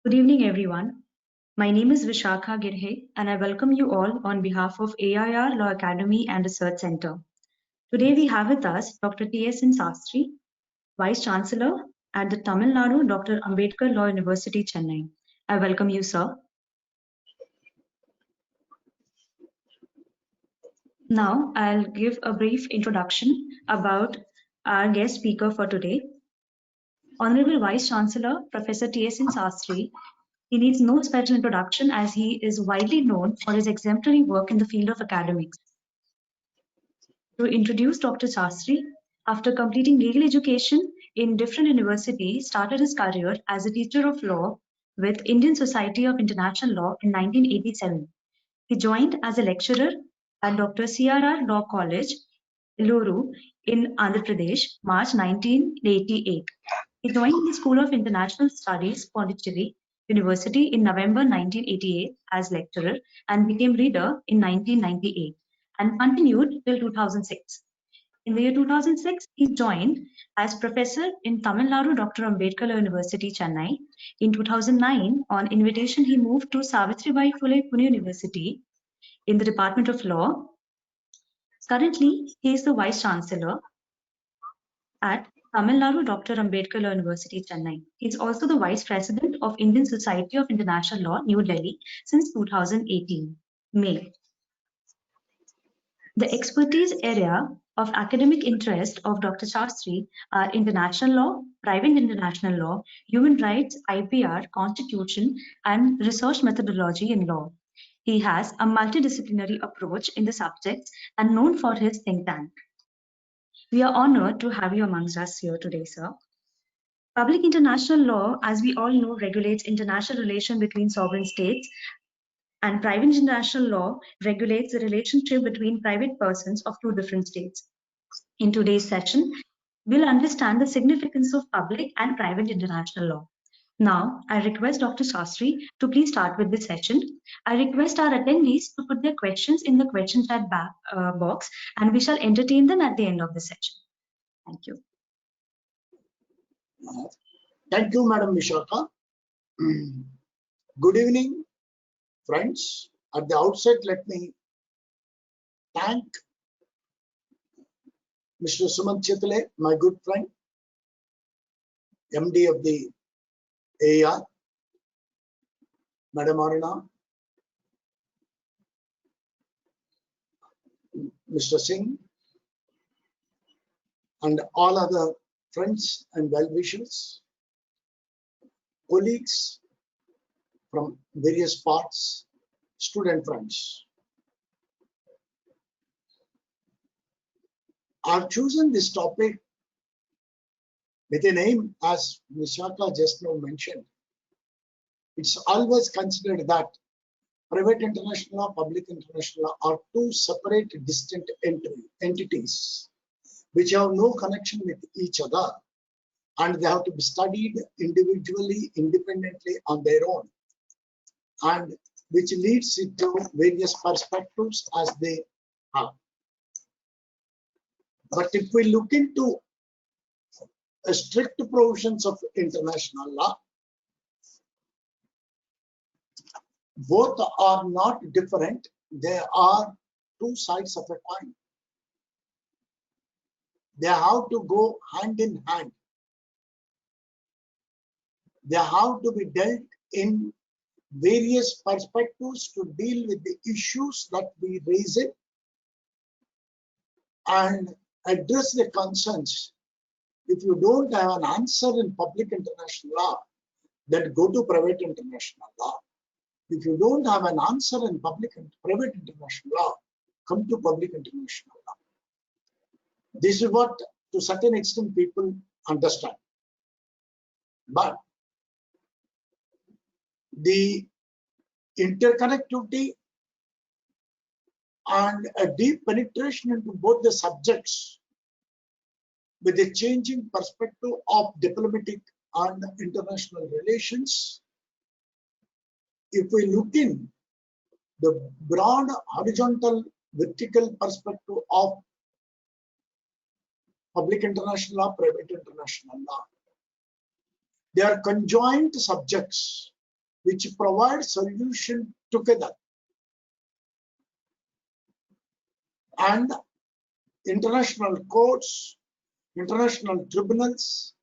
Good evening, everyone. My name is Vishakha Girhe, and I welcome you all on behalf of AIR Law Academy and Research Center. Today we have with us Dr. T.S.N. Sastry, Vice Chancellor at the Tamil Nadu Dr. Ambedkar Law University, Chennai. I welcome you, sir. Now I'll give a brief introduction about our guest speaker for today. Honorable Vice Chancellor, Professor T.S.N. Sastry. He needs no special introduction as he is widely known for his exemplary work in the field of academics. To introduce Dr. Sastry, after completing legal education in different universities, started his career as a teacher of law with Indian Society of International Law in 1987. He joined as a lecturer at Dr. C.R.R. Law College, Eluru in Andhra Pradesh, March 1988. He joined the School of International Studies, Pondicherry University in November 1988 as lecturer and became reader in 1998 and continued till 2006. In the year 2006, he joined as professor in Tamil Nadu Dr. Ambedkar University, Chennai. In 2009, on invitation, he moved to Savitribai Phule Pune University in the Department of Law. Currently, he is the Vice Chancellor at Tamil Nadu Dr. Ambedkar University, Chennai. He is also the Vice President of Indian Society of International Law, New Delhi, since 2018, May. The expertise area of academic interest of Dr. Sastry are international law, private international law, human rights, IPR, constitution, and research methodology in law. He has a multidisciplinary approach in the subjects and known for his think tank. We are honored to have you amongst us here today, sir. Public international law, as we all know, regulates international relations between sovereign states, and private international law regulates the relationship between private persons of two different states. In today's session, we'll understand the significance of public and private international law. Now, I request Dr. Sastry to please start with this session. I request our attendees to put their questions in the question chat box, and we shall entertain them at the end of the session. Thank you. Thank you, Madam Vishakha. Good evening, friends. At the outset, let me thank Mr. Sumant Chitale, my good friend, MD of the AIR, Madam Aruna, Mr. Singh, and all other friends and well-wishers, colleagues from various parts, student friends. I've chosen this topic with an aim, as Vishakha just now mentioned. It's always considered that private international law, public international law are two separate, distinct entities which have no connection with each other, and they have to be studied individually, independently on their own, and which leads into various perspectives as they have. But if we look into strict provisions of international law, both are not different. They are two sides of a coin. They have to go hand in hand. They have to be dealt in various perspectives to deal with the issues that we raise it and address the concerns. If you don't have an answer in public international law, then go to private international law. If you don't have an answer in public and private international law, come to public international law. This is what, to a certain extent, people understand. But the interconnectivity and a deep penetration into both the subjects with a changing perspective of diplomatic and international relations. If we look in the broad horizontal vertical perspective of public international law, private international law, they are conjoined subjects which provide solution together. And international courts, international tribunals,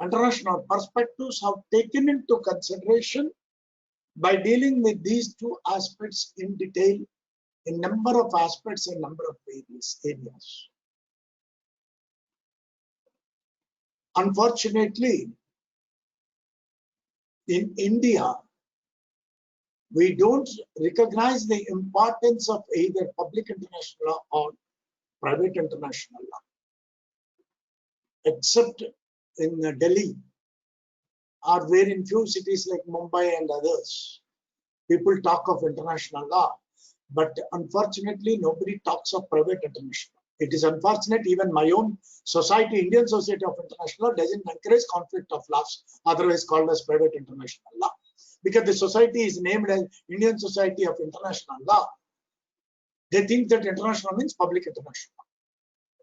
international perspectives have taken into consideration by dealing with these two aspects in detail, in number of aspects and number of areas. Unfortunately, in India, we don't recognize the importance of either public international law or private international law, except in Delhi or where in few cities like Mumbai and others, people talk of international law, but unfortunately, nobody talks of private international. It is unfortunate, even my own society, Indian Society of International Law, doesn't encourage conflict of laws, otherwise called as private international law. Because the society is named as Indian Society of International Law, they think that international means public international law.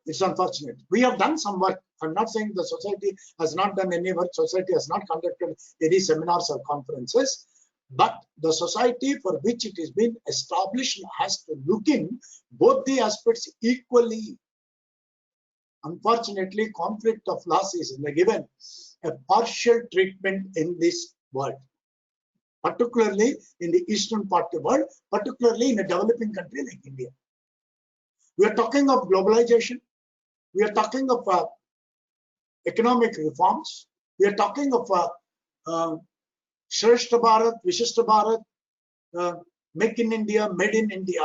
It's unfortunate. We have done some work. I'm not saying the society has not done any work. Society has not conducted any seminars or conferences. But the society for which it has been established has to look in both the aspects equally. Unfortunately, conflict of laws is given a partial treatment in this world, particularly in the eastern part of the world, particularly in a developing country like India. We are talking of globalization. We are talking of economic reforms. We are talking of Shrestha Bharat, Vishishta Bharat, Make in India, Made in India.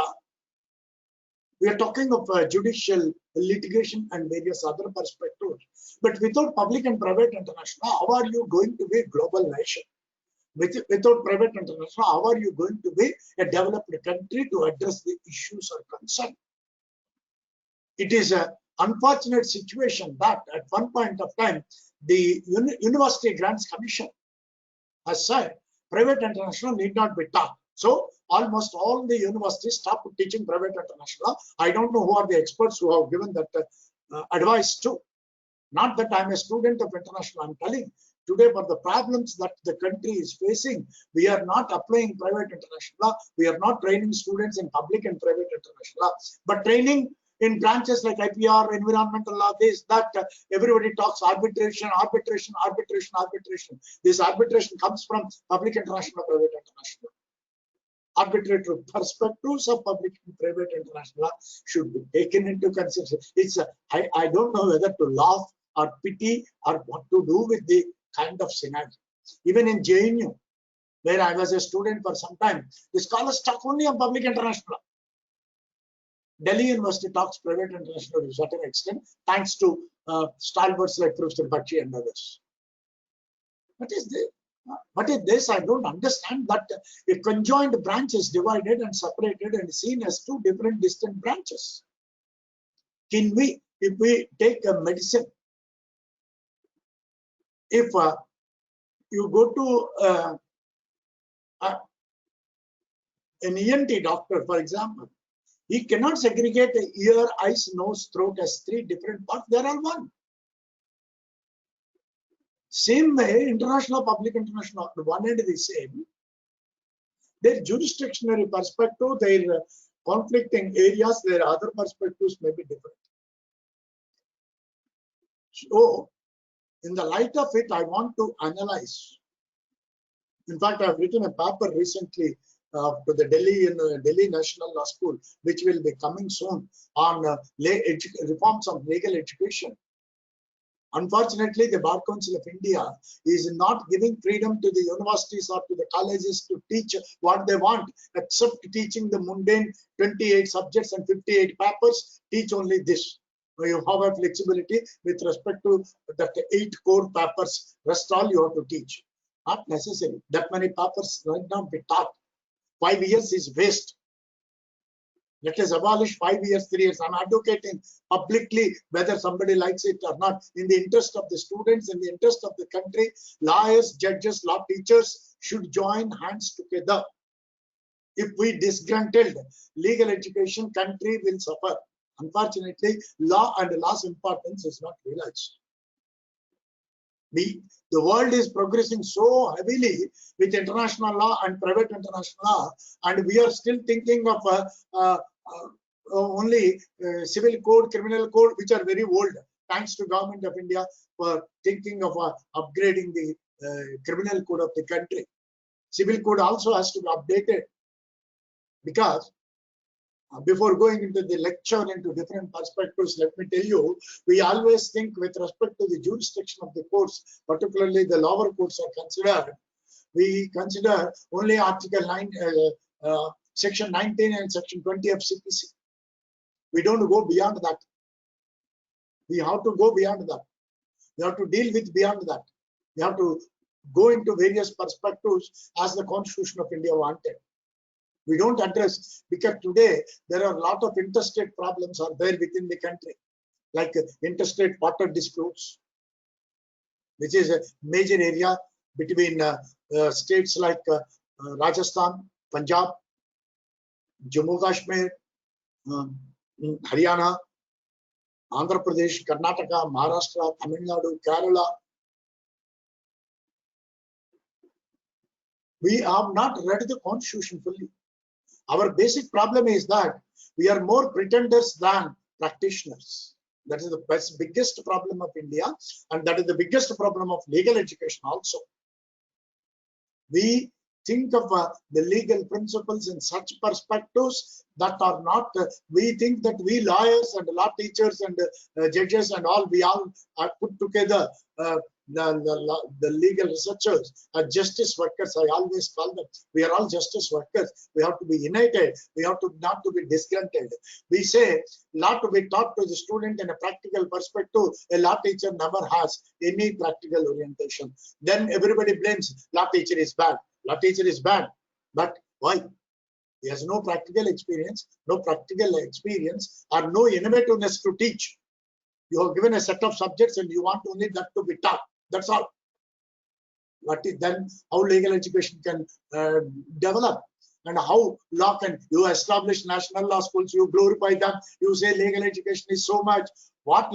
We are talking of judicial litigation and various other perspectives. But without public and private international, how are you going to be a global nation? Without private international, how are you going to be a developed country to address the issues or concern? It is an unfortunate situation that at one point of time, the University Grants Commission has said private international need not be taught. So almost all the universities stopped teaching private international. I don't know who are the experts who have given that advice to. Not that I'm a student of international, I'm telling today, for the problems that the country is facing, we are not applying private international law. We are not training students in public and private international law, but training in branches like IPR, environmental law, this, that, everybody talks arbitration, arbitration, arbitration, arbitration. This arbitration comes from public international, private international. Arbitrary perspectives of public and private international law should be taken into consideration. It's I don't know whether to laugh or pity or what to do with the kind of scenario. Even in JNU, where I was a student for some time, the scholars talk only on public international law. Delhi University talks private international to a certain extent, thanks to stalwarts like Professor Bakshi and others. What is this? I don't understand that a conjoined branch is divided and separated and seen as two different distant branches. Can we, if we take a medicine, if you go to an ENT doctor, for example, he cannot segregate the ear, eyes, nose, throat as three different parts. They are all one. Same way, international, public, international, one end is the same. Their jurisdictionary perspective, their conflicting areas, their other perspectives may be different. So, in the light of it, I want to analyze. In fact, I have written a paper recently to the Delhi National Law School, which will be coming soon on reforms of legal education. Unfortunately, the Bar Council of India is not giving freedom to the universities or to the colleges to teach what they want, except teaching the mundane 28 subjects and 58 papers. Teach only this. You have a flexibility with respect to that 8 core papers. Rest all you have to teach. Not necessary. That many papers right now be taught. 5 years is waste. Let us abolish 5 years, 3 years. I'm advocating publicly, whether somebody likes it or not, in the interest of the students, in the interest of the country. Lawyers, judges, law teachers should join hands together. If we disgruntled legal education, country will suffer. Unfortunately, law and law's importance is not realized. The world is progressing so heavily with international law and private international law, and we are still thinking of only civil code, criminal code, which are very old. Thanks to Government of India for thinking of upgrading the criminal code of the country. Civil code also has to be updated, because before going into the lecture into different perspectives, let me tell you, we always think with respect to the jurisdiction of the courts, particularly the lower courts are considered. We consider only Article 9, Section 19 and Section 20 of CPC. We don't go beyond that. We have to go beyond that. We have to deal with beyond that. We have to go into various perspectives as the Constitution of India wanted. We don't address, because today there are a lot of interstate problems are there within the country, like interstate water disputes, which is a major area between states like Rajasthan, Punjab, Jammu Kashmir, Haryana, Andhra Pradesh, Karnataka, Maharashtra, Tamil Nadu, Kerala. We have not read the Constitution fully. Our basic problem is that we are more pretenders than practitioners. That is the biggest problem of India, and that is the biggest problem of legal education also. We think of the legal principles in such perspectives that are not, we think that we lawyers and law teachers and judges and all, we all are put together. The legal researchers are justice workers. I always call them. We are all justice workers. We have to be united. We have to not to be disgruntled. We say law to be taught to the student in a practical perspective. A law teacher never has any practical orientation. Then everybody blames law teacher is bad. Law teacher is bad. But why? He has no practical experience, or no innovativeness to teach. You have given a set of subjects and you want only that to be taught. That's all. What is then how legal education can develop, and how law can, you establish national law schools, you glorify them, you say legal education is so much. What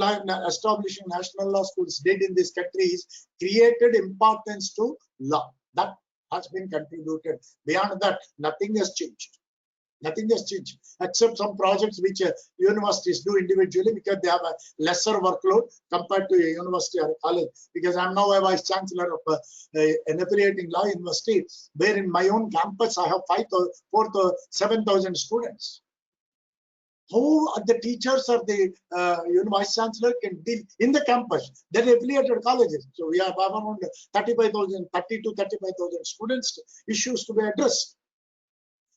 establishing national law schools did in this country is created importance to law. That has been contributed. Beyond that, nothing has changed. Nothing has changed, except some projects which universities do individually, because they have a lesser workload compared to a university or a college. Because I'm now a vice chancellor of an affiliating law university, where in my own campus I have 7,000 students. How the teachers or the vice chancellor can deal in the campus? They're affiliated colleges. So we have around 30 to 35,000 students, issues to be addressed.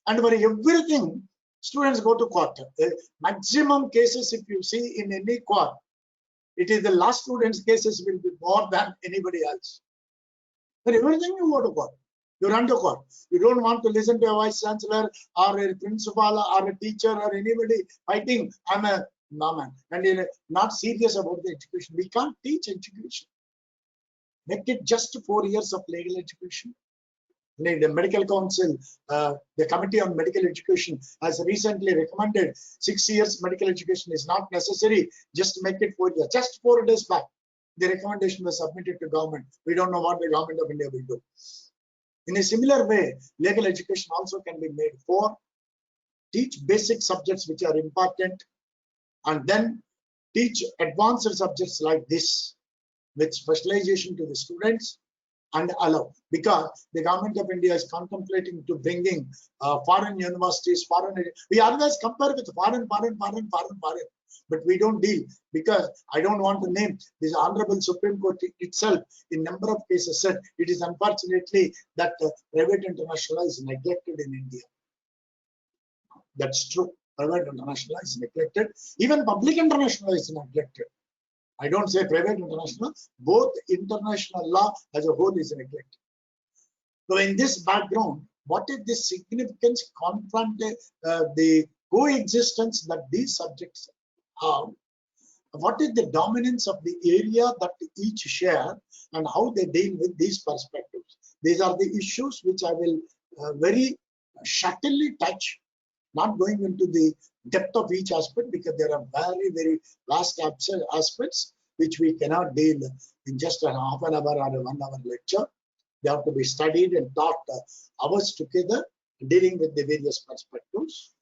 And for everything, students go to court. Maximum cases, if you see in any court, it is the law students' cases will be more than anybody else. For everything, you go to court. You run to court. You don't want to listen to a vice chancellor or a principal or a teacher or anybody fighting. I'm a man and not serious about the education. We can't teach education. Make it just 4 years of legal education. The Medical Council, the Committee on Medical Education has recently recommended 6 years medical education is not necessary, just make it 4 years. Just 4 days back, the recommendation was submitted to government. We don't know what the Government of India will do. In a similar way, legal education also can be made for teach basic subjects which are important, and then teach advanced subjects like this with specialization to the students, and allow, because the Government of India is contemplating to bringing foreign universities, we always compare with foreign, but we don't deal, because I don't want to name this Honorable Supreme Court itself in number of cases said it is unfortunately that private international is neglected in India. That's true. Private international is neglected. Even public international is neglected. I don't say private international, both international law as a whole is neglected. So in this background, what is the significance confront the coexistence that these subjects have? What is the dominance of the area that each share, and how they deal with these perspectives? These are the issues which I will very subtly touch, not going into the depth of each aspect, because there are very, very vast aspects. which we cannot deal in just a half an hour or a 1 hour lecture. They have to be studied and taught hours together, dealing with the various perspectives.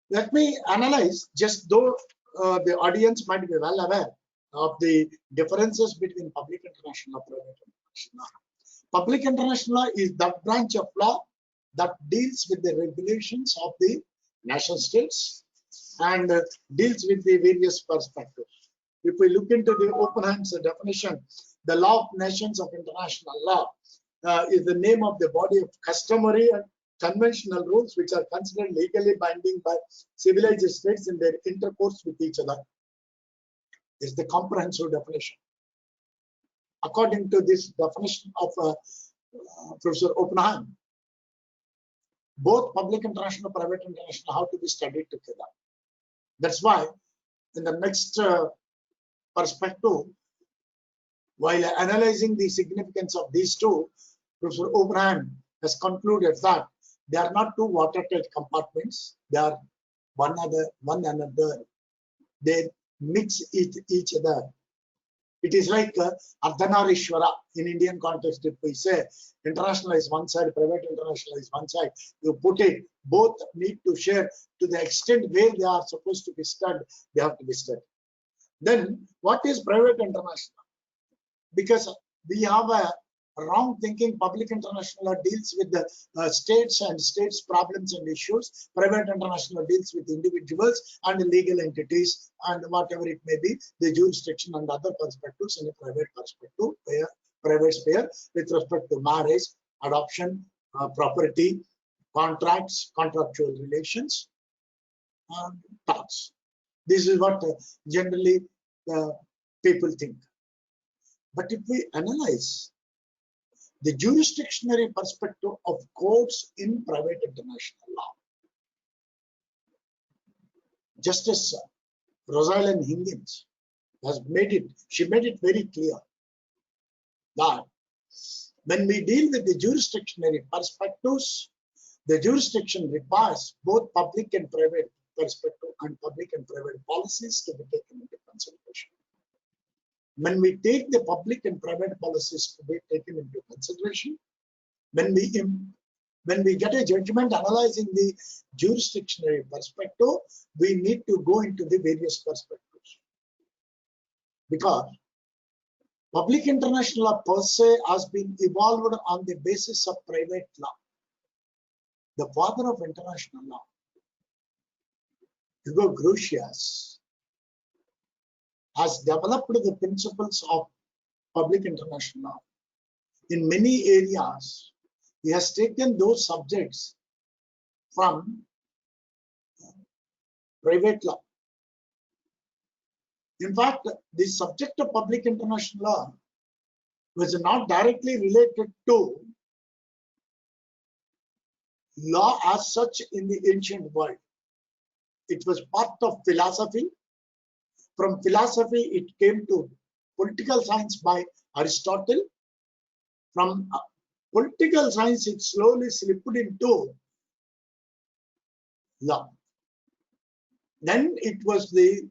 Let me analyze, just though the audience might be well aware of the differences between public international law and private international law. Public international law is that branch of law that deals with the regulations of the nation states and deals with the various perspectives. If we look into the Oppenheim's definition, the law of nations of international law is the name of the body of customary and conventional rules which are considered legally binding by civilized states in their intercourse with each other. Is the comprehensive definition. According to this definition of Professor Oppenheim, both public international and private international have to be studied together. That's why in the next perspective, while analyzing the significance of these two, Professor Oppenheim has concluded that they are not two watertight compartments. They are one another. They mix each other. It is like Ardhanarishwara in Indian context. If we say international is one side, private international is one side, you put it, both need to share to the extent where they are supposed to be studied, they have to be studied. Then what is private international? Because we have a wrong thinking. Public international law deals with the states and states' problems and issues. Private international deals with individuals and legal entities and whatever it may be, the jurisdiction and other perspectives in a private perspective, private sphere with respect to marriage, adoption, property, contracts, contractual relations, and tax. This is what generally people think. But if we analyze the jurisdictionary perspective of courts in private international law, Justice Rosalind Higgins has made it very clear that when we deal with the jurisdictionary perspectives, the jurisdiction requires both public and private perspective and public and private policies to be taken into consideration. When we take the public and private policies to be taken into consideration, when we get a judgment analyzing the jurisdictionary perspective, we need to go into the various perspectives. Because public international law per se has been evolved on the basis of private law. The father of international law, Hugo Grotius, has developed the principles of public international law. In many areas, he has taken those subjects from private law. In fact, the subject of public international law was not directly related to law as such in the ancient world. It was part of philosophy. From philosophy, it came to political science by Aristotle. From political science, it slowly slipped into law. Then it was the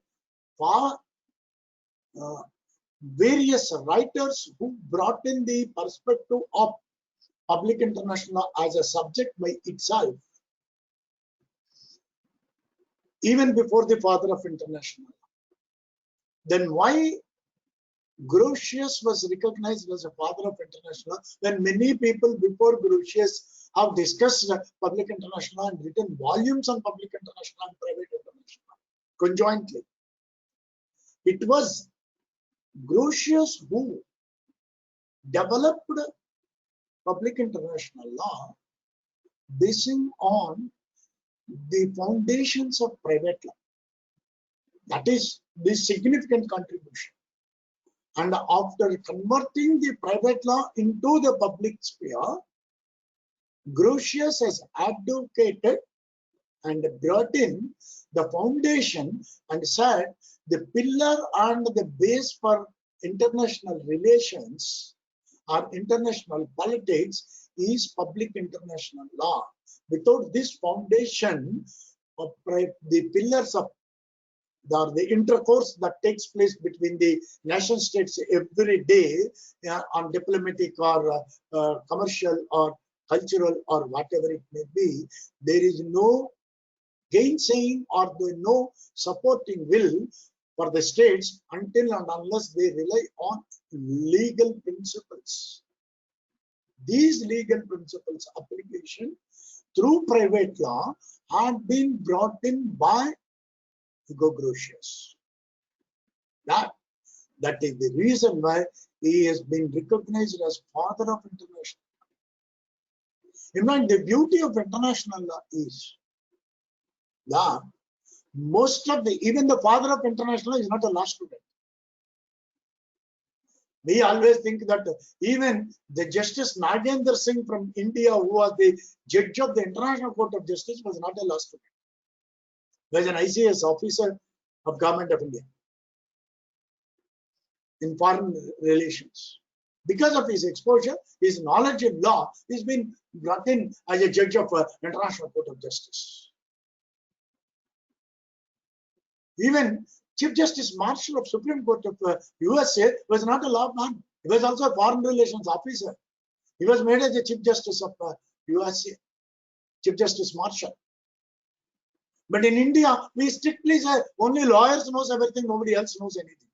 various writers who brought in the perspective of public international law as a subject by itself, even before the father of international law. Then why Grotius was recognized as a father of international law when many people before Grotius have discussed public international law and written volumes on public international and private international law conjointly? It was Grotius who developed public international law basing on the foundations of private law. That is the significant contribution. And after converting the private law into the public sphere, Grotius has advocated and brought in the foundation and said the pillar and the base for international relations or international politics is public international law. Without this foundation of the pillars of the intercourse that takes place between the nation states every day on diplomatic or commercial or cultural or whatever it may be, there is no gainsaying or no supporting will for the states until and unless they rely on legal principles. These legal principles application through private law had been brought in by Hugo Grotius. That is the reason why he has been recognized as father of international law. In fact, the beauty of international law is that most of even the father of international law is not a law student. We always think that even the Justice Nagendra Singh from India, who was the judge of the International Court of Justice, was not a law student. He was an ICS officer of Government of India in foreign relations. Because of his exposure, his knowledge in law, he's been brought in as a judge of International Court of Justice. Even Chief Justice Marshall of Supreme Court of USA was not a law man. He was also a foreign relations officer. He was made as the Chief Justice of USA, Chief Justice Marshall. But in India, we strictly say only lawyers knows everything, nobody else knows anything.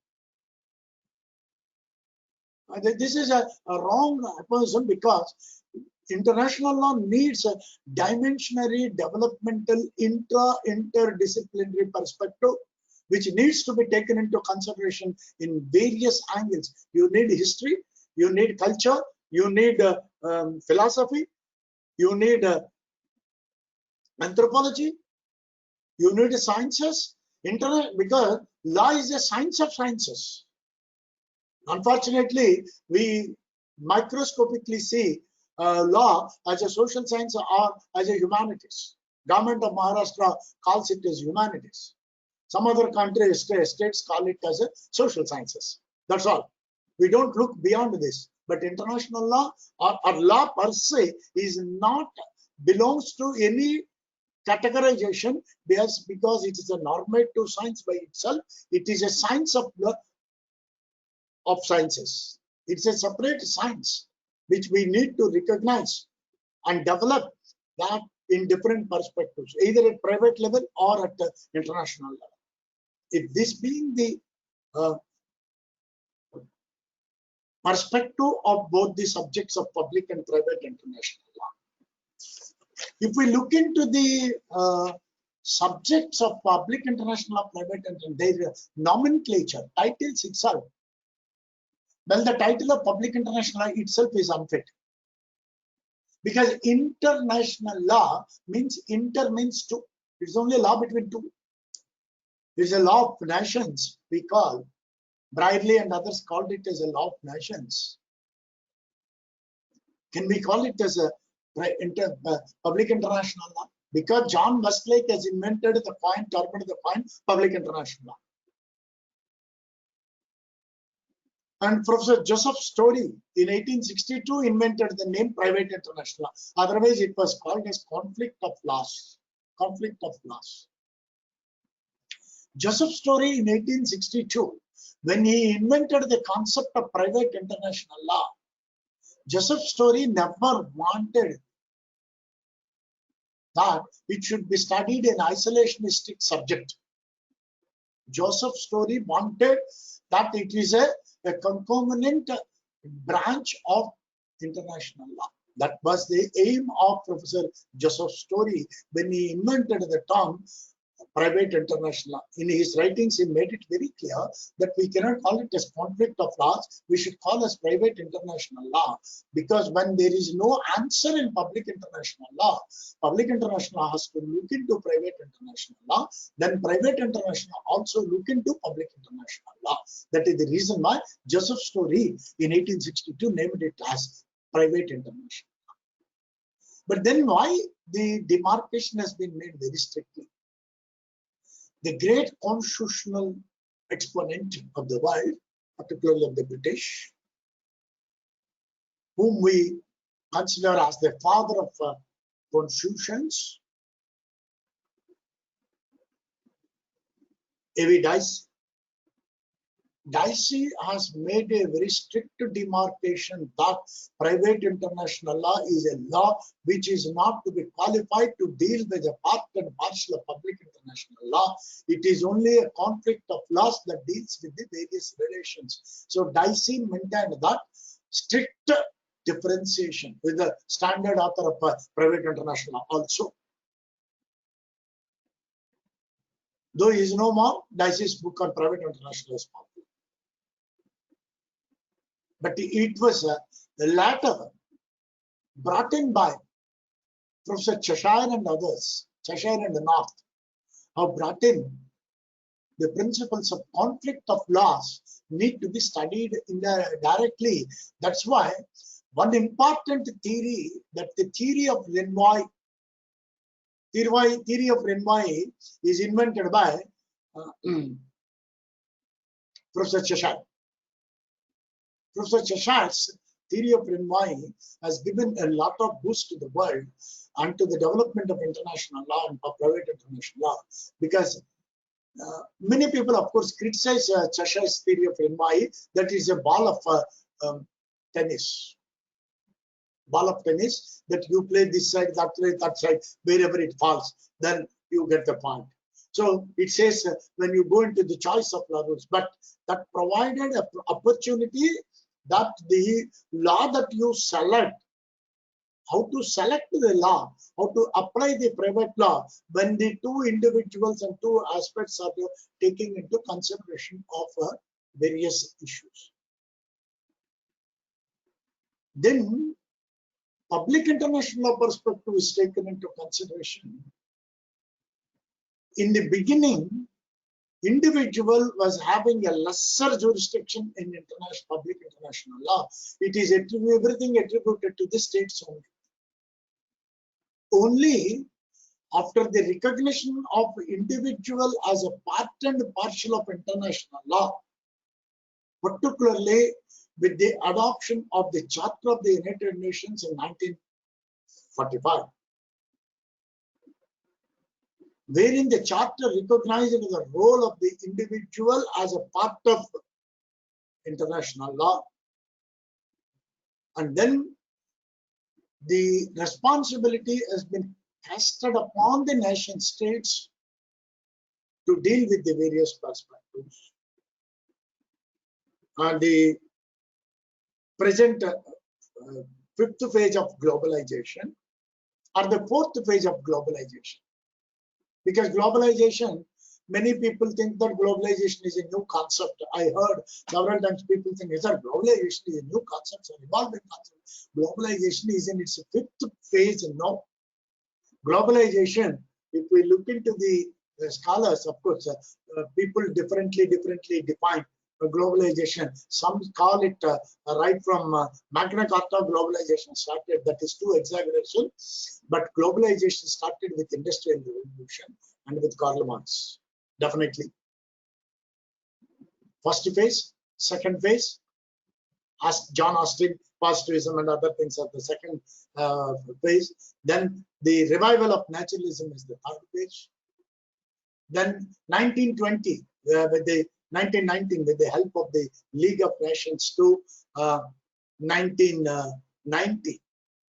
This is a wrong person, because international law needs a dimensionary, developmental, interdisciplinary perspective, which needs to be taken into consideration in various angles. You need history, you need culture, you need philosophy, you need anthropology, you need sciences, because law is a science of sciences. Unfortunately, we microscopically see law as a social science or as a humanities. Government of Maharashtra calls it as humanities. Some other countries, states call it as a social sciences. That's all. We don't look beyond this. But international law or law per se is not, belongs to any categorization, because it is a normative science by itself. It is a science of sciences. It's a separate science which we need to recognize and develop that in different perspectives, either at private level or at the international level. If this being the perspective of both the subjects of public and private international law. If we look into the subjects of public international law, private and their nomenclature, titles itself, well, the title of public international law itself is unfit. Because international law means means two. It's only a law between two. It's a law of nations, we call. Brierley and others called it as a law of nations. Can we call it as a public international law? Because John Westlake has invented the coin, termed the coin, public international law. And Professor Joseph Story in 1862 invented the name private international law. Otherwise, it was called as conflict of laws. Conflict of laws. Joseph Story in 1862, when he invented the concept of private international law, Joseph Story never wanted that it should be studied in isolationistic subject. Joseph Story wanted that it is a concomitant branch of international law. That was the aim of Professor Joseph Story when he invented the term private international law. In his writings, he made it very clear that we cannot call it as conflict of laws, we should call it as private international law, because when there is no answer in public international law has to look into private international law, then private international also look into public international law. That is the reason why Joseph Story in 1862 named it as private international law. But then why the demarcation has been made very strictly? The great constitutional exponent of the world, particularly of the British, whom we consider as the father of constitutions, A.V. Dicey has made a very strict demarcation that private international law is a law which is not to be qualified to deal with a part and parcel of public international law. It is only a conflict of laws that deals with the various relations. So Dicey maintained that strict differentiation with the standard author of private international law also. Though he is no more, Dicey's book on private international is popular. But it was the latter brought in by Professor Cheshire and others, Cheshire and the North, have brought in the principles of conflict of laws need to be studied directly. That's why one important theory, that the theory of Renvoy is invented by Professor Cheshire. Professor Cheshire's theory of Renvoy has given a lot of boost to the world and to the development of international law and private international law, because many people, of course, criticize Cheshire's theory of Renvoy, that is a ball of tennis. Ball of tennis, that you play this side, that side, wherever it falls, then you get the point. So it says when you go into the choice of law rules, but that provided an opportunity that the law that you select, how to select the law, how to apply the private law when the two individuals and two aspects are taking into consideration of various issues. Then public international law perspective is taken into consideration. In the beginning, individual was having a lesser jurisdiction in public international law. It is everything attributed to the states only. Only after the recognition of individual as a part and parcel of international law, particularly with the adoption of the Charter of the United Nations in 1945, wherein the Charter recognized the role of the individual as a part of international law, and then the responsibility has been casted upon the nation states to deal with the various perspectives. And the present fifth phase of globalization, or the fourth phase of globalization. Because globalization, many people think that globalization is a new concept. I heard several times people think, sir, globalization is a new concept, an evolving concept. Globalization is in its fifth phase now. Globalization, if we look into the scholars, of course, people differently define globalization. Some call it right from Magna Carta, globalization started. That is too exaggeration. But globalization started with Industrial Revolution and with Karl Marx, definitely. First phase, second phase, as John Austin, positivism and other things are the second phase. Then the revival of naturalism is the third phase. Then 1920, with the 1919, with the help of the League of Nations, to 1990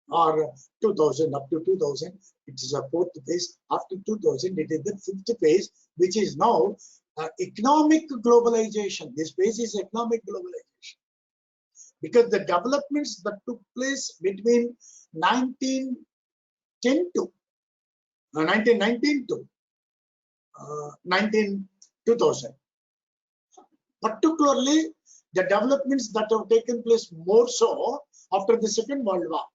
or 2000, up to 2000, it is a fourth phase. After 2000, it is the fifth phase, which is now economic globalization. This phase is economic globalization, because the developments that took place between 1910 to 1919 to 2000, particularly the developments that have taken place more so after the Second World War.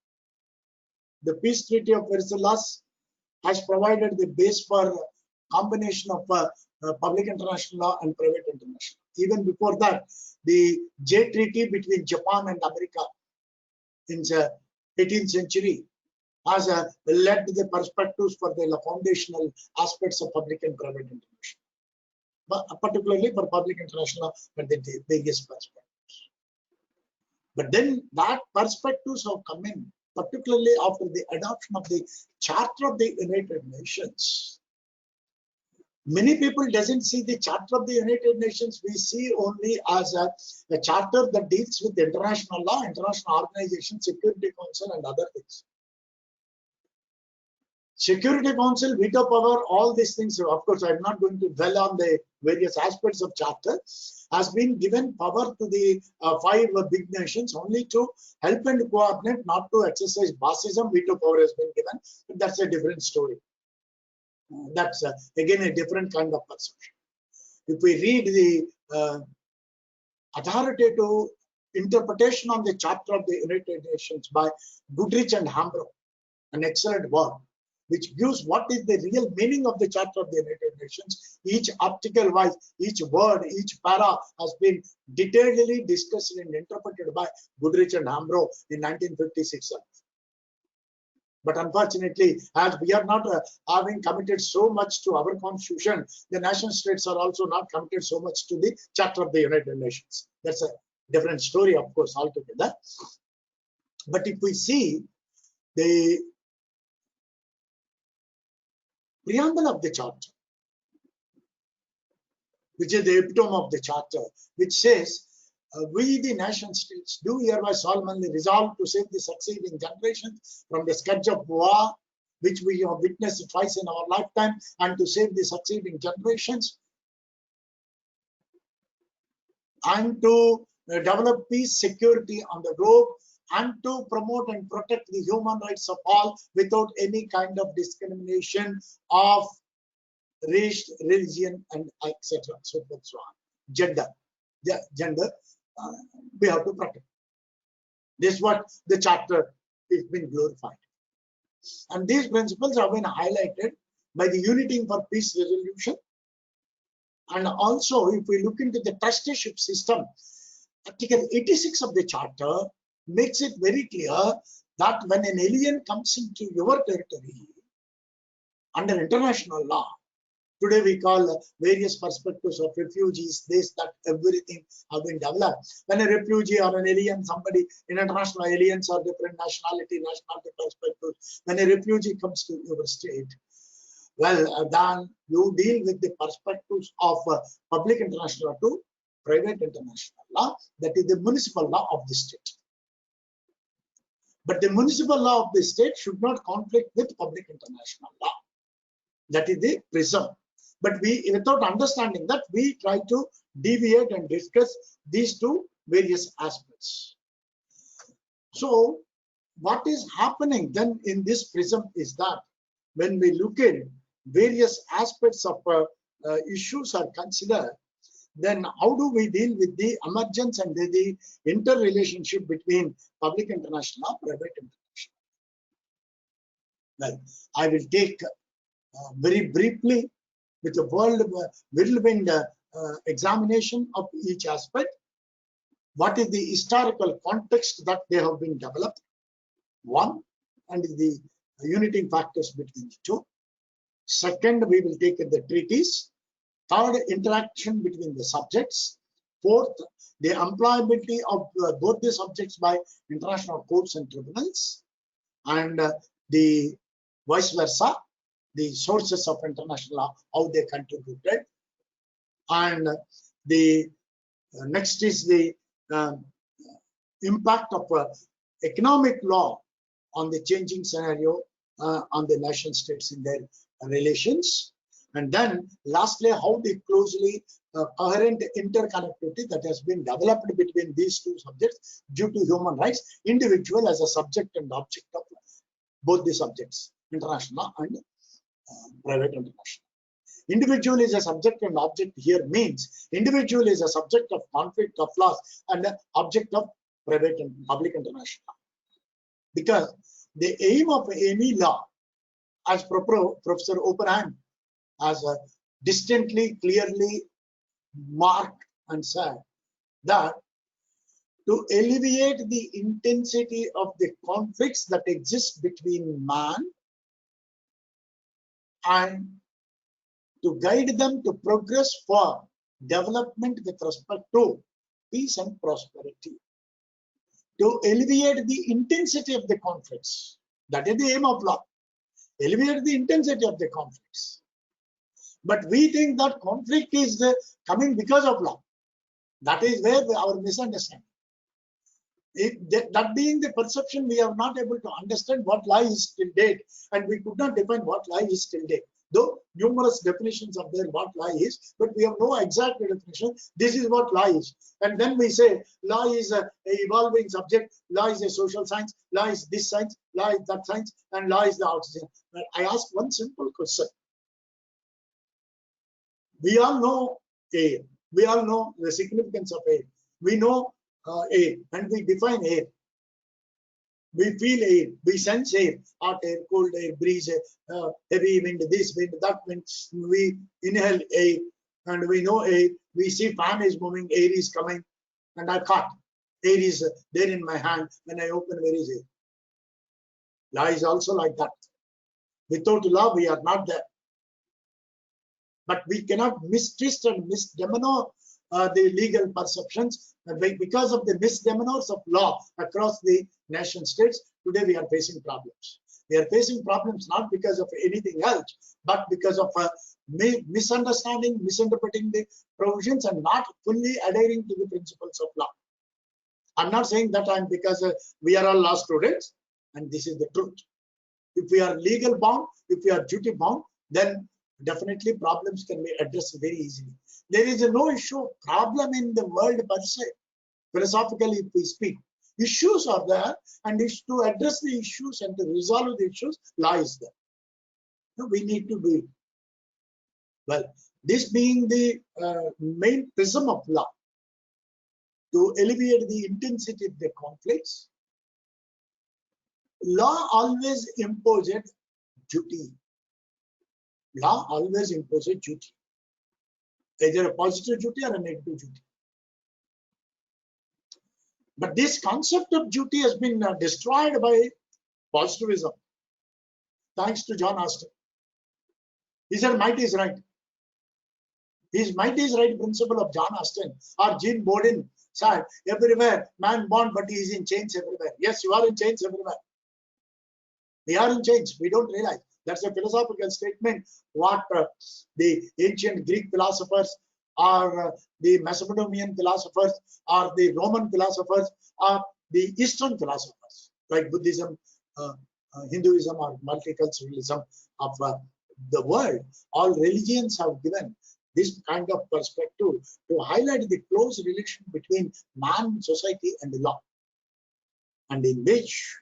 The Peace Treaty of Versailles has provided the base for combination of public international law and private international. Even before that, the Jay Treaty between Japan and America in the 18th century has led the perspectives for the foundational aspects of public and private international, but particularly for public international law and the various perspectives. But then that perspectives have come in, particularly after the adoption of the Charter of the United Nations. Many people doesn't see the Charter of the United Nations. We see only as a charter that deals with international law, international organizations, Security Council, and other things. Security Council, veto power, all these things. Of course, I'm not going to dwell on the various aspects of Charter. Has been given power to the 5 big nations only to help and coordinate, not to exercise bossism. Veto power has been given, but that's a different story. That's again a different kind of perception. If we read the authoritative interpretation on the Charter of the United Nations by Goodrich and Hambro, an excellent work, which gives what is the real meaning of the Charter of the United Nations. Each article wise, each word, each para has been detailedly discussed and interpreted by Goodrich and Hambro in 1956. But unfortunately, as we are not having committed so much to our constitution, the nation states are also not committed so much to the Charter of the United Nations. That's a different story, of course, altogether. But if we see the preamble of the Charter, which is the epitome of the Charter, which says, we the nation states do hereby solemnly resolve to save the succeeding generations from the scourge of war, which we have witnessed twice in our lifetime, and to save the succeeding generations, and to develop peace, security on the globe, and to promote and protect the human rights of all without any kind of discrimination of race, religion, and etc. So forth, so on. Gender. We have to protect. This is what the Charter has been glorified. And these principles have been highlighted by the Uniting for Peace resolution. And also, if we look into the trusteeship system, Article 86 of the Charter makes it very clear that when an alien comes into your territory under international law, today we call various perspectives of refugees, this, that, everything have been developed. When a refugee or an alien, somebody in international aliens or different nationality perspectives, when a refugee comes to your state, well, then you deal with the perspectives of public international law to private international law, that is the municipal law of the state. But the municipal law of the state should not conflict with public international law. That is the prism. But we, without understanding that, we try to deviate and discuss these two various aspects. So what is happening then in this prism is that when we look at various aspects of issues are considered, then how do we deal with the emergence and the interrelationship between public international law, private international law? Well, I will take very briefly with a whirlwind examination of each aspect. What is the historical context that they have been developed? One, and the uniting factors between the two. Second, we will take the treaties. Third, interaction between the subjects. Fourth, the employability of both the subjects by international courts and tribunals, and the vice versa, the sources of international law, how they contributed. And the next is the impact of economic law on the changing scenario on the nation states in their relations. And then lastly, how the closely coherent interconnectivity that has been developed between these two subjects due to human rights, individual as a subject and object of both the subjects, international and private international. Individual is a subject and object here means individual is a subject of conflict of laws and an object of private and public international. Because the aim of any law, as Professor Oppenheim has distinctly, clearly marked and said, that to alleviate the intensity of the conflicts that exist between man and to guide them to progress for development with respect to peace and prosperity. To alleviate the intensity of the conflicts. That is the aim of law. Alleviate the intensity of the conflicts. But we think that conflict is coming because of law. That is where our misunderstanding. That being the perception, we are not able to understand what law is till date, and we could not define what law is till date. Though numerous definitions of there what law is, but we have no exact definition. This is what law is, and then we say law is a evolving subject. Law is a social science. Law is this science. Law is that science, and law is the outside. But I ask one simple question. We all know air. We all know the significance of air. We know air, and we define air. We feel air, we sense air, hot air, cold air, breeze, heavy wind, this wind, that wind. We inhale air, and we know air. We see fan is moving, air is coming, and I cut. Air is there in my hand. When I open, where is air? Law is also like that. Without law, we are not there. But we cannot mistwist and misdemeanor the legal perceptions because of the misdemeanors of law across the nation states. Today we are facing problems. We are facing problems not because of anything else, but because of misunderstanding, misinterpreting the provisions, and not fully adhering to the principles of law. I'm not saying that I'm because we are all law students, and this is the truth. If we are legal bound, if we are duty bound, then definitely problems can be addressed very easily. There is no issue problem in the world per se. Philosophically, if we speak, issues are there, and it's to address the issues and to resolve the issues, law is there. So we need to be, well, this being the main prism of law, to alleviate the intensity of the conflicts, law always imposes duty. Law always imposes duty, either a positive duty or a negative duty. But this concept of duty has been destroyed by positivism, thanks to John Austin. He said might is right. His might is right principle of John Austin or Jean Bodin said, everywhere man born, but he is in chains everywhere. Yes, you are in chains everywhere. We are in chains. We don't realize. That's a philosophical statement. What the ancient Greek philosophers, or the Macedonian philosophers, or the Roman philosophers, or the Eastern philosophers, like Buddhism, Hinduism, or multiculturalism of the world, all religions have given this kind of perspective to highlight the close relation between man, society, and the law, and in which,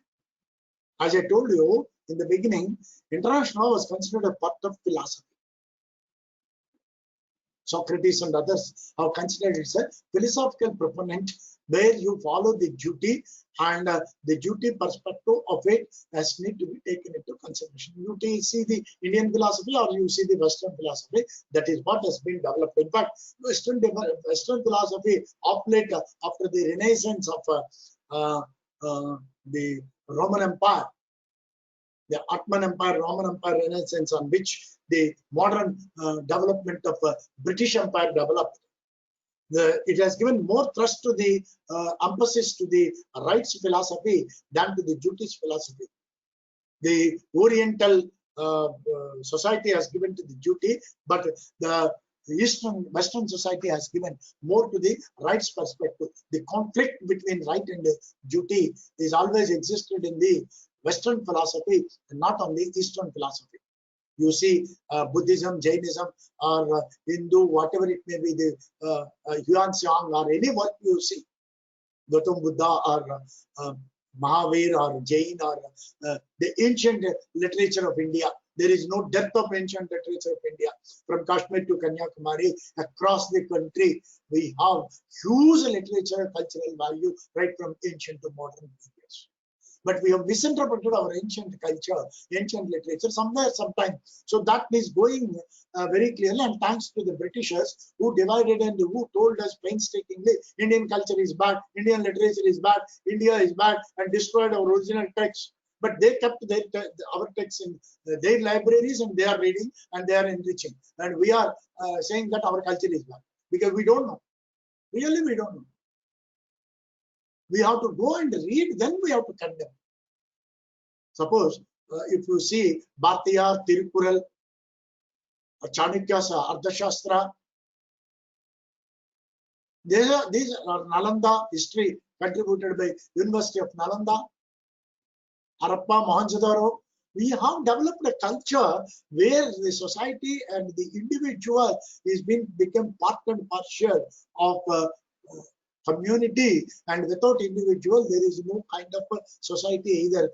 as I told you in the beginning, international law was considered a part of philosophy. Socrates and others have considered it a philosophical proponent where you follow the duty, and the duty perspective of it has need to be taken into consideration. You see the Indian philosophy or you see the Western philosophy, that is what has been developed. In fact, Western philosophy of late, after the renaissance of the Roman Empire, the Ottoman Empire, Roman Empire Renaissance, on which the modern development of British Empire developed. It has given more thrust to the emphasis to the rights philosophy than to the duties philosophy. The Oriental society has given to the duty, but the Western society has given more to the rights perspective. The conflict between right and duty is always existed in the Western philosophy and not on the Eastern philosophy. You see Buddhism, Jainism, or Hindu, whatever it may be, the Yuan Xiang, or any work you see, Gautam Buddha or Mahavir or Jain, or the ancient literature of India. There is no depth of ancient literature of India. From Kashmir to Kanyakumari, across the country, we have huge literature, cultural value, right from ancient to modern periods. But we have misinterpreted our ancient culture, ancient literature somewhere, sometime. So that is going very clearly, and thanks to the Britishers who divided and who told us painstakingly, Indian culture is bad, Indian literature is bad, India is bad, and destroyed our original texts. But they kept our texts in their libraries, and they are reading and they are enriching. And we are saying that our culture is bad because we don't know. Really, we don't know. We have to go and read, then we have to condemn. Suppose if you see Bhartiya, Tirukural, Chanukya's Ardhashastra. These are Nalanda history contributed by University of Nalanda, Harappa, Mohenjo-daro. We have developed a culture where the society and the individual is become part and parcel of community, and without individual there is no kind of a society, either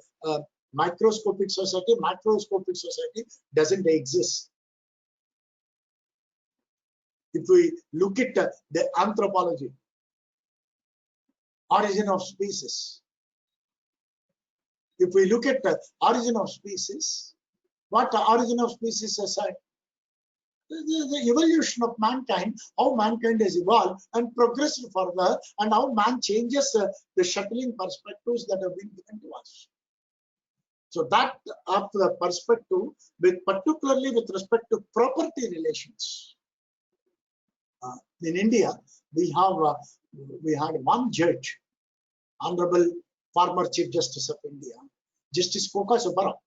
microscopic society, macroscopic society doesn't exist. If we look at the anthropology, origin of species, if we look at the origin of species, what the origin of species aside? The evolution of mankind, how mankind has evolved and progressed further, and how man changes the shuttling perspectives that have been given to us. So that of the perspective, particularly with respect to property relations. In India, we had one judge, Honorable former Chief Justice of India, Justice Koka Subbarao,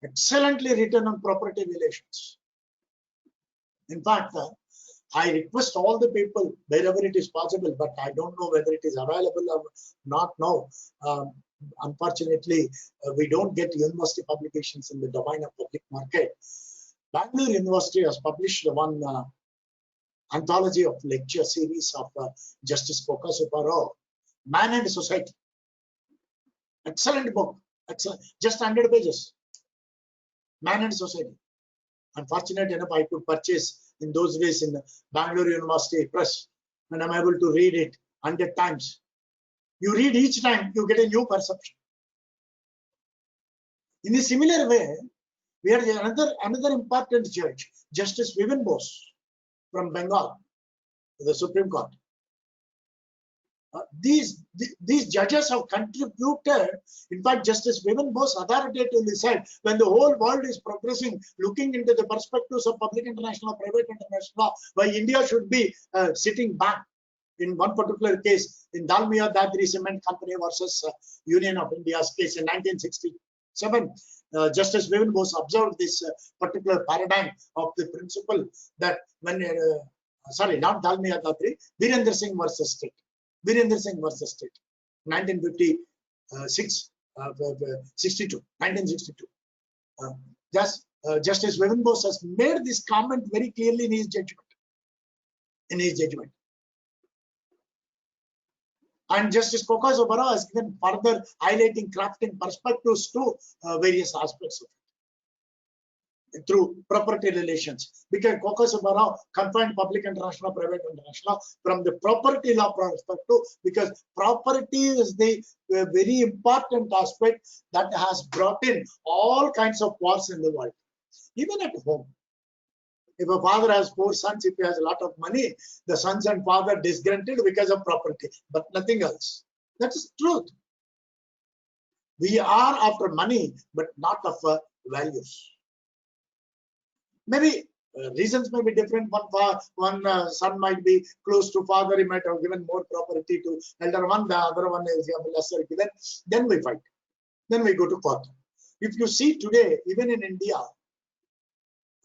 excellently written on property relations. In fact, I request all the people wherever it is possible, but I don't know whether it is available or not now. Unfortunately, we don't get university publications in the domain of public market. Bangalore University has published one anthology of lecture series of Justice Koka Subbarao, Man and Society. Excellent book, excellent, just 100 pages. Man and Society. Unfortunate enough, I could purchase in those days in Bangalore University Press, and I'm able to read it 100 times. You read each time, you get a new perception. In a similar way, we had another important judge, Justice Vivian Bose from Bengal, the Supreme Court. These judges have contributed. In fact, Justice Vivian Bose authoritatively said, when the whole world is progressing, looking into the perspectives of public international, private international law, why India should be sitting back. In one particular case, in Dalmia Dadri Cement Company versus Union of India's case in 1967, Justice Vivian Bose observed this particular paradigm of the principle that when, sorry, not Dalmia Dadri, Virendra Singh versus State. Virendra Singh versus State, 1956, 1962. Justice Vivian Bose has made this comment very clearly in his judgment. And Justice Koka Subbarao has given further highlighting, crafting perspectives to various aspects of it through property relations, because Koka Subbarao confined public international, private international from the property law perspective, because property is the very important aspect that has brought in all kinds of wars in the world, even at home. If a father has 4 sons, if he has a lot of money, the sons and father disgruntled because of property, but nothing else. That is truth. We are after money, but not of values. Maybe reasons may be different. One son might be close to father, he might have given more property to elder one, the other one is lesser given. Then we fight. Then we go to court. If you see today, even in India,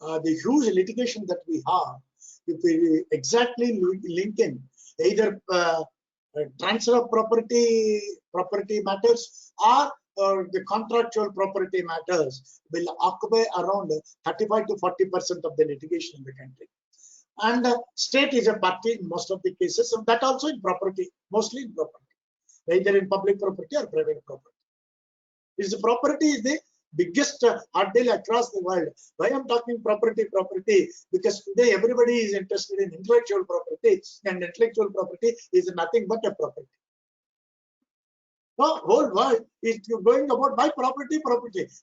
the huge litigation that we have, if we exactly link in either transfer of property matters or the contractual property matters, will occupy around 35 to 40% of the litigation in the country. And state is a party in most of the cases, and that also in property, mostly in property, either in public property or private property. Is the property is the biggest hurdle across the world. Why I'm talking property? Because today everybody is interested in intellectual property, and intellectual property is nothing but a property. The whole world is going about by property,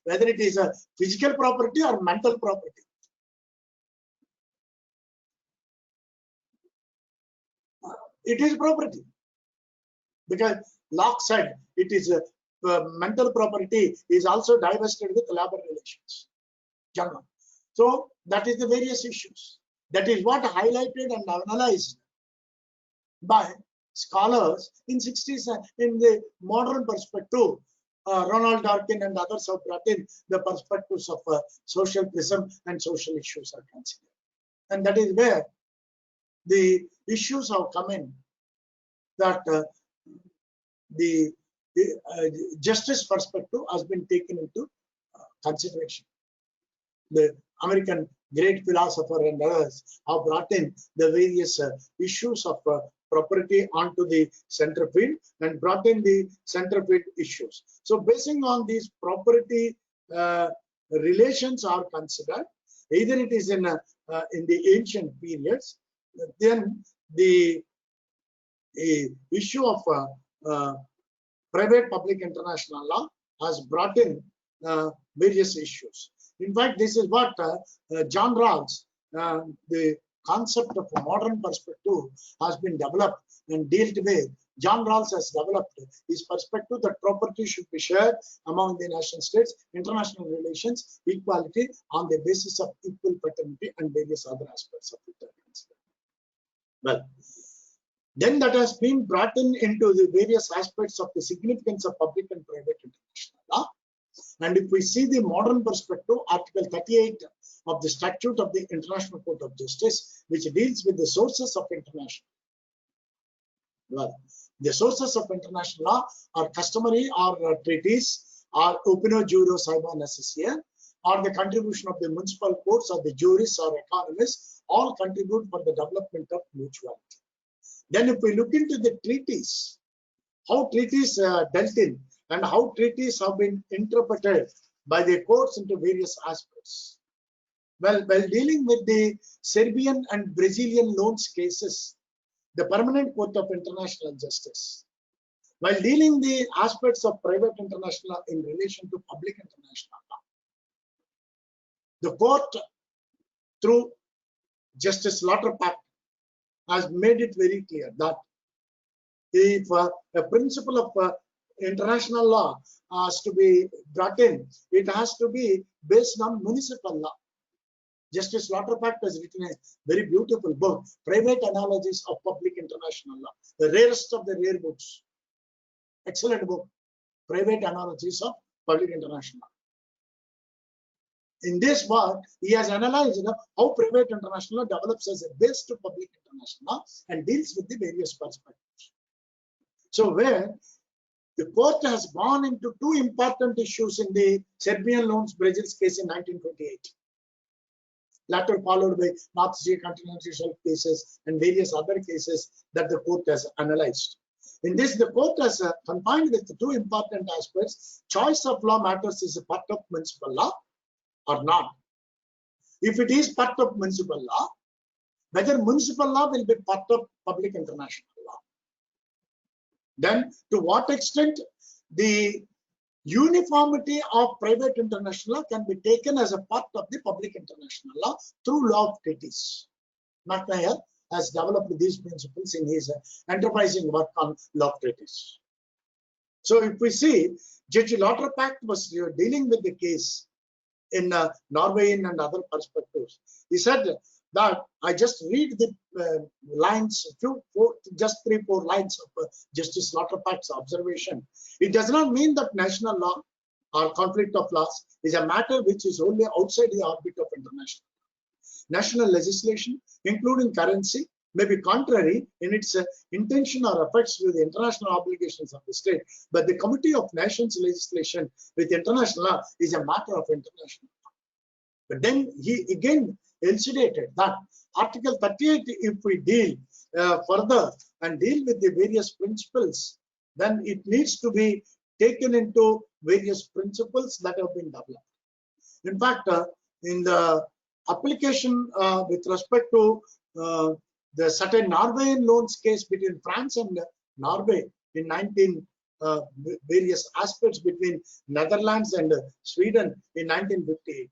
whether it is a physical property or mental property. It is property, because Locke said it is mental property is also divested with labor relations. General. So that is the various issues. That is what highlighted and analyzed by scholars in 60s in the modern perspective. Ronald Dworkin and others have brought in the perspectives of social prism and social issues are considered. And that is where the issues have come in that the justice perspective has been taken into consideration. The American great philosopher and others have brought in the various issues of property onto the center field and brought in the center field issues. So basing on these property relations are considered, either it is in the ancient periods, then the issue of private public international law has brought in various issues. In fact, this is what John Rawls, the concept of a modern perspective has been developed and dealt with. John Rawls has developed his perspective that property should be shared among the nation states, international relations, equality on the basis of equal fraternity and various other aspects of it. Well, then that has been brought in into the various aspects of the significance of public and private international law. And if we see the modern perspective, Article 38 of the Statute of the International Court of Justice, which deals with the sources of international law. Well, the sources of international law are customary or treaties, or opinio juro saiba necessaria, or the contribution of the municipal courts or the jurists or economists, all contribute for the development of mutuality. Then if we look into the treaties, how treaties dealt in and how treaties have been interpreted by the courts into various aspects. Well, while dealing with the Serbian and Brazilian loans cases, the Permanent Court of International Justice, while dealing the aspects of private international law in relation to public international law, the court, through Justice Lauterbach, has made it very clear that if a principle of international law has to be brought in, it has to be based on municipal law. Justice Lauterbach has written a very beautiful book, Private Analogies of Public International Law, the rarest of the rare books. Excellent book, Private Analogies of Public International Law. In this work, he has analyzed how private international law develops as a base to public international law and deals with the various perspectives. So where the court has gone into two important issues in the Serbian loans Brazil's case in 1928, later followed by North Sea continental shelf cases and various other cases that the court has analyzed. In this, the court has confined with the two important aspects. Choice of law matters is a part of municipal law or not. If it is part of municipal law, whether municipal law will be part of public international law. Then to what extent the uniformity of private international law can be taken as a part of the public international law through law of treaties. McNair has developed these principles in his enterprising work on law of treaties. So if we see, Judge Lauterbach was dealing with the case in Norwegian and other perspectives. He said that I just read the lines, just 3-4 lines of Justice Lauterbach's observation. It does not mean that national law or conflict of laws is a matter which is only outside the orbit of international. National legislation, including currency, may be contrary in its intention or effects with the international obligations of the state, but the Committee of Nations legislation with international law is a matter of international law. But then he again elucidated that Article 38, if we deal further and deal with the various principles, then it needs to be taken into various principles that have been developed. In fact, in the application with respect to the certain Norwegian loans case between France and Norway in various aspects between Netherlands and Sweden in 1958.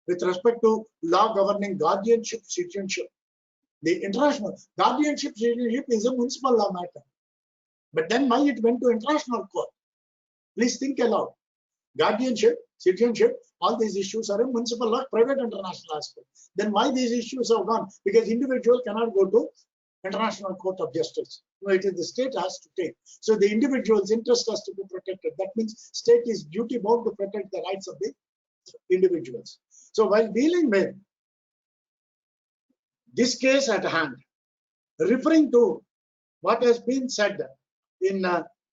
With respect to law governing guardianship, citizenship, the international guardianship, citizenship is a municipal law matter. But then why it went to international court? Please think aloud. Guardianship, citizenship, all these issues are a municipal law, private international aspect. Then why these issues have gone? Because individual cannot go to International Court of Justice. No, it is the state has to take. So the individual's interest has to be protected. That means state is duty bound to protect the rights of the individuals. So while dealing with this case at hand, referring to what has been said in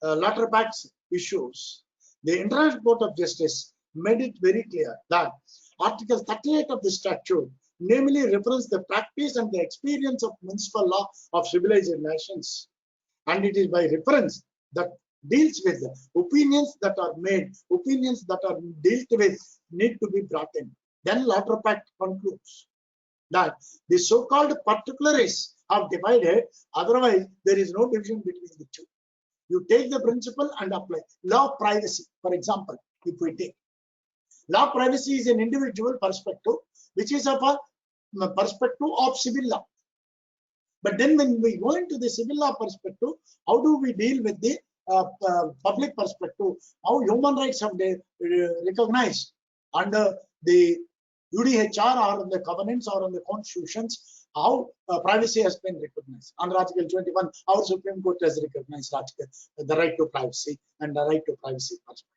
Latterback's issues, the International Court of Justice made it very clear that Article 38 of the statute namely references the practice and the experience of municipal law of civilized nations, and it is by reference that deals with opinions that are made, opinions that are dealt with need to be brought in. Then Latterback concludes that the so-called particularists have divided, otherwise there is no division between the two. You take the principle and apply. Law of privacy, for example, if we take. Law of privacy is an individual perspective, which is of a perspective of civil law. But then when we go into the civil law perspective, how do we deal with the public perspective? How human rights have they recognized under the UDHR or in the covenants or in the constitutions, how privacy has been recognized. Under Article 21, our Supreme Court has recognized the right to privacy and the right to privacy perspective.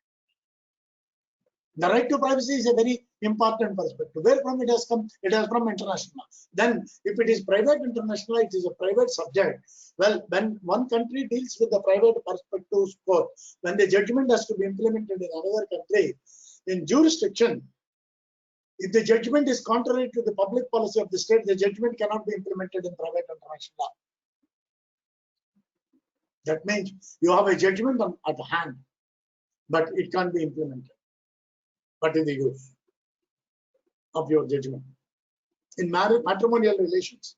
The right to privacy is a very important perspective. Where from it has come? It has from international law. Then, if it is private international, it is a private subject. Well, when one country deals with the private perspective court, when the judgment has to be implemented in another country, in jurisdiction, if the judgment is contrary to the public policy of the state, the judgment cannot be implemented in private international law. That means you have a judgment at hand, but it can't be implemented. What is the use of your judgment? In matrimonial relations,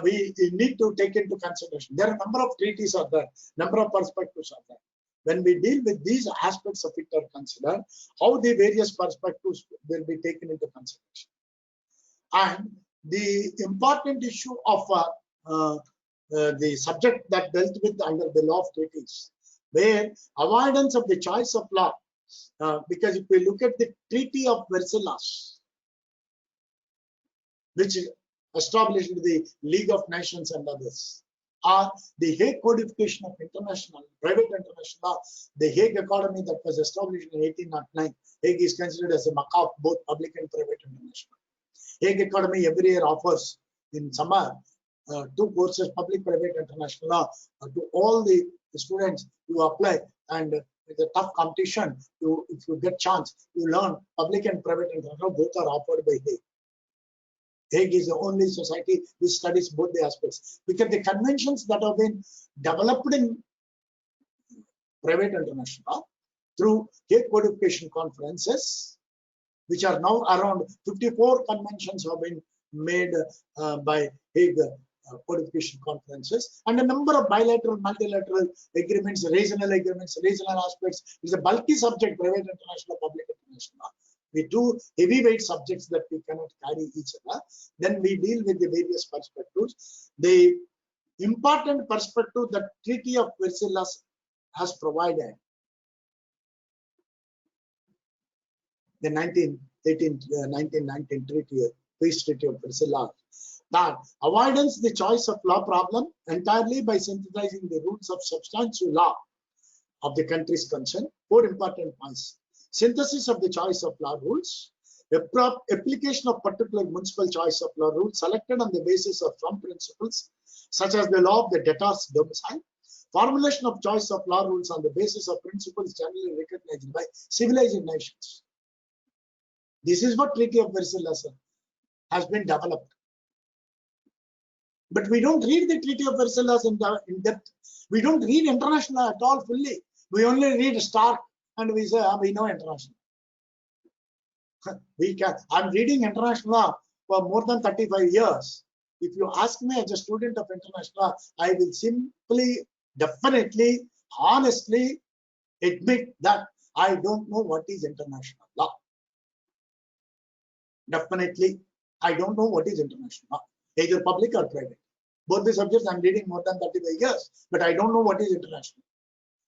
we need to take into consideration. There are a number of treaties are there, number of perspectives are there. When we deal with these aspects of it are considered, how the various perspectives will be taken into consideration. And the important issue of the subject that dealt with under the law of treaties, where avoidance of the choice of law, because if we look at the Treaty of Versailles, which established the League of Nations and others, or the Hague Codification of private international law, the Hague Academy that was established in 1809. Hague is considered as a Makkah of both public and private international. Hague Academy every year offers in summer 2 courses, public, private, international law, to all the students who apply, and with a tough competition, if you get chance, you learn public and private international, both are offered by Hague. Hague is the only society which studies both the aspects, because the conventions that have been developed in private international law through Hague Codification conferences, which are now around 54 conventions have been made by Hague Codification conferences, and a number of bilateral, multilateral agreements, regional aspects. It's a bulky subject, private international, public international law. We do heavyweight subjects that we cannot carry each other. Then we deal with the various perspectives. The important perspective that Treaty of Versailles has provided, the 1919 Treaty, Peace Treaty of Versailles, that avoidance the choice of law problem entirely by synthesizing the rules of substantive law of the countries concerned. 4 important points. Synthesis of the choice of law rules, application of particular municipal choice of law rules selected on the basis of some principles, such as the law of the debtor's domicile, formulation of choice of law rules on the basis of principles generally recognized by civilized nations. This is what Treaty of Versailles has been developed. But we don't read the Treaty of Versailles in depth. We don't read international at all fully. We only read Stark and we say, we know international. I'm reading international law for more than 35 years. If you ask me as a student of international law, I will simply, definitely, honestly admit that I don't know what is international law. Definitely, I don't know what is international law, either public or private. Both the subjects I'm reading more than 35 years, but I don't know what is international.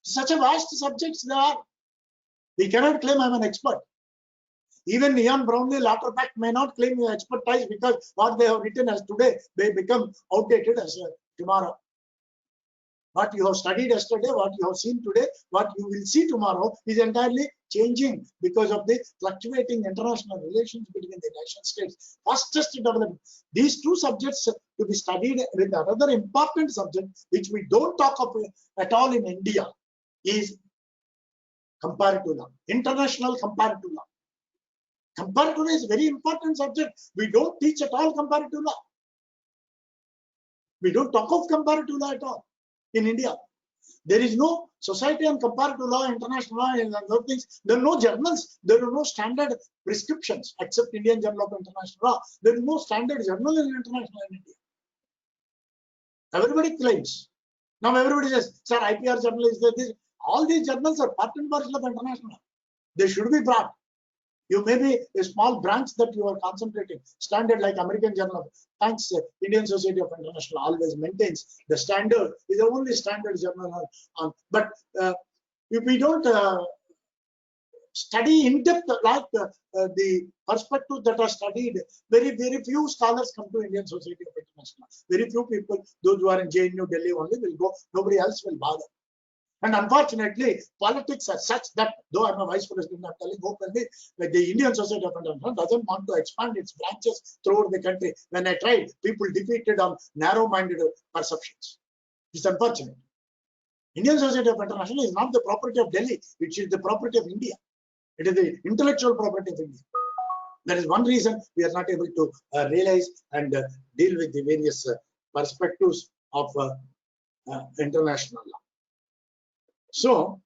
Such a vast subjects there are. We cannot claim I'm an expert. Even Ian Brownlee, Lauterbach may not claim expertise because what they have written as today, they become outdated as tomorrow. What you have studied yesterday, what you have seen today, what you will see tomorrow is entirely changing because of the fluctuating international relations between the nation states. Fastest development. These two subjects to be studied with another important subject, which we don't talk of at all in India, is comparative law, international comparative law. Comparative law is a very important subject. We don't teach at all comparative law. We don't talk of comparative law at all in India. There is no society on comparative law, international law, and other things. There are no journals. There are no standard prescriptions except Indian Journal of International Law. There is no standard journal in international in India. Everybody claims. Now everybody says, sir, IPR journal is this. All these journals are part and parcel of international law. They should be brought. You may be a small branch that you are concentrating. Standard like American Journal of Thanks, Indian Society of International always maintains the standard is the only standard journal on. But if we don't study in depth like the perspectives that are studied, very few scholars come to Indian Society of International. Very few people, those who are in JNU, Delhi only will go. Nobody else will bother. And unfortunately, politics are such that, though I'm a vice president, I'm telling openly that the Indian Society of International doesn't want to expand its branches throughout the country. When I tried, people defeated on narrow-minded perceptions. It's unfortunate. Indian Society of International is not the property of Delhi, which is the property of India. It is the intellectual property of India. That is one reason we are not able to realize and deal with the various perspectives of international law. So,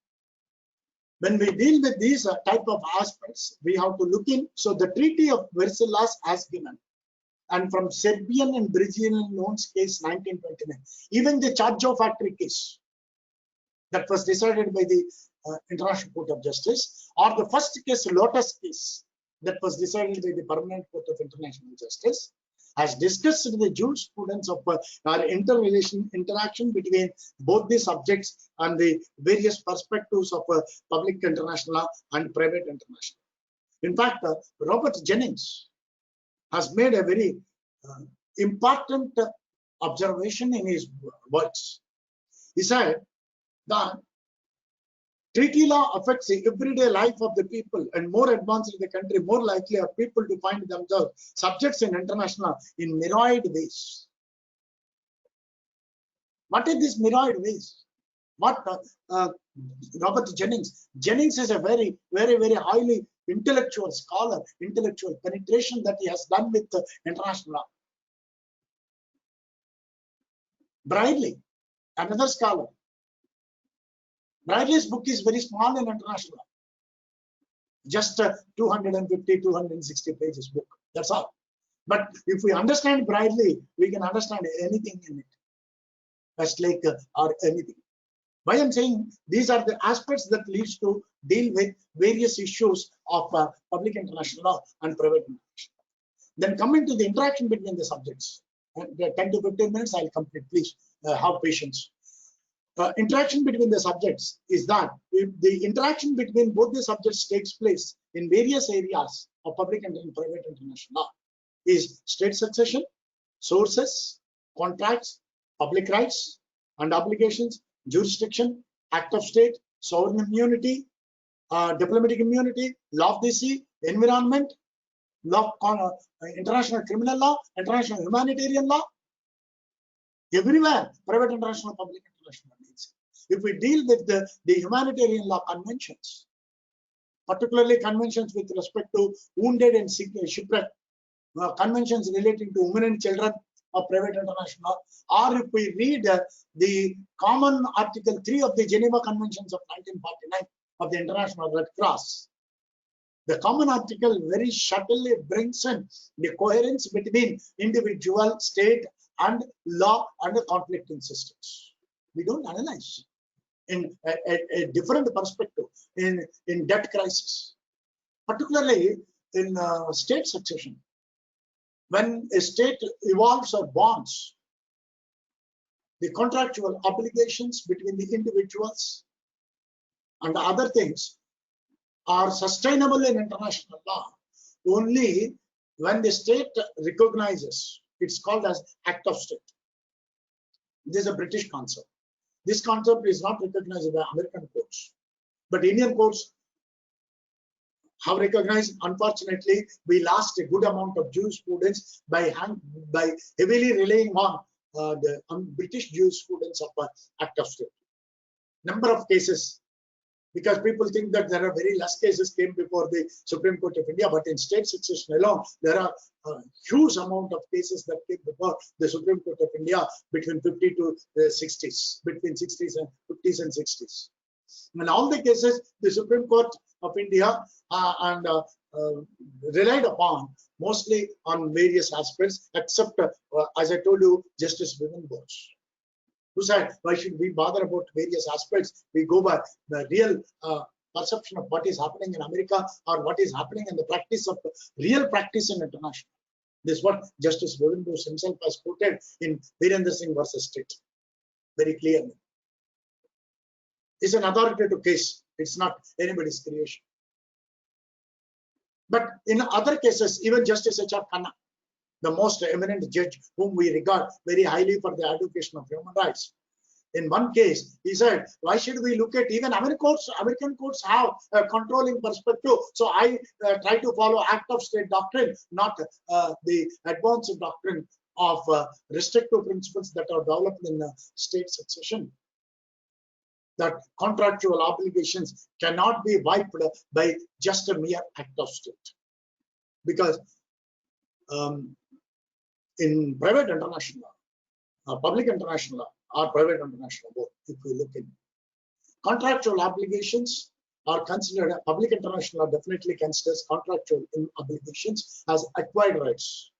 when we deal with these type of aspects, we have to look in. So, the Treaty of Versailles as given, and from Serbian and Brazilian loans case 1929, even the Charge Factory case that was decided by the International Court of Justice, or the first case, Lotus case, that was decided by the Permanent Court of International Justice, has discussed the jurisprudence of our interaction between both the subjects and the various perspectives of public international law and private international. In fact, Robert Jennings has made a very important observation in his words. He said that treaty law affects the everyday life of the people, and more advanced in the country, more likely are people to find themselves subjects in international in myriad ways. What is this myriad ways? What Robert Jennings is a very highly intellectual scholar, intellectual penetration that he has done with international law. Brierley, another scholar. Brierley's book is very small in international law. Just 250, 260 pages book. That's all. But if we understand Brierley, we can understand anything in it. Westlake or anything. Why I'm saying these are the aspects that leads to deal with various issues of public international law and private international law. Then coming to the interaction between the subjects. 10 to 15 minutes, I'll complete. Please have patience. Interaction between the subjects is that if the interaction between both the subjects takes place in various areas of public and private international law is state succession, sources, contracts, public rights and obligations, jurisdiction, act of state, sovereign immunity, diplomatic immunity, law of the sea, environment, law, international criminal law, international humanitarian law. Everywhere, private international, public international needs. If we deal with the humanitarian law conventions, particularly conventions with respect to wounded and shipwreck, conventions relating to women and children of private international law, or if we read the common Article 3 of the Geneva Conventions of 1949 of the International Red Cross, the common article very subtly brings in the coherence between individual, state, and law and conflicting systems. We don't analyze in a different perspective in debt crisis, particularly in state succession. When a state evolves or bonds, the contractual obligations between the individuals and other things are sustainable in international law only when the state recognizes. It's called as act of state. This is a British concept. This concept is not recognized by American courts, but Indian courts have recognized. Unfortunately, we lost a good amount of Jewish students by heavily relying on the British Jewish students of act of state. Number of cases, because people think that there are very less cases came before the Supreme Court of India, but in state succession alone, there are a huge amount of cases that came before the Supreme Court of India between 50 to the 60s, between 60s and 50s and 60s. In all the cases, the Supreme Court of India relied upon mostly on various aspects, except, as I told you, Justice Vivian Bose, who said, why should we bother about various aspects? We go by the real perception of what is happening in America or what is happening in the practice of real practice in international. This is what Justice Vivian Bose himself has quoted in Virendra Singh versus State very clearly. It's an authoritative case. It's not anybody's creation. But in other cases, even Justice H.R. Khanna, the most eminent judge whom we regard very highly for the advocacy of human rights, in one case, he said, why should we look at even American courts have a controlling perspective. So I try to follow act of state doctrine, not the advanced doctrine of restrictive principles that are developed in state succession. That contractual obligations cannot be wiped by just a mere act of state. Because in private international law, public international law, or private international law, if we look in, contractual obligations are considered, public international law definitely considers contractual obligations as acquired rights.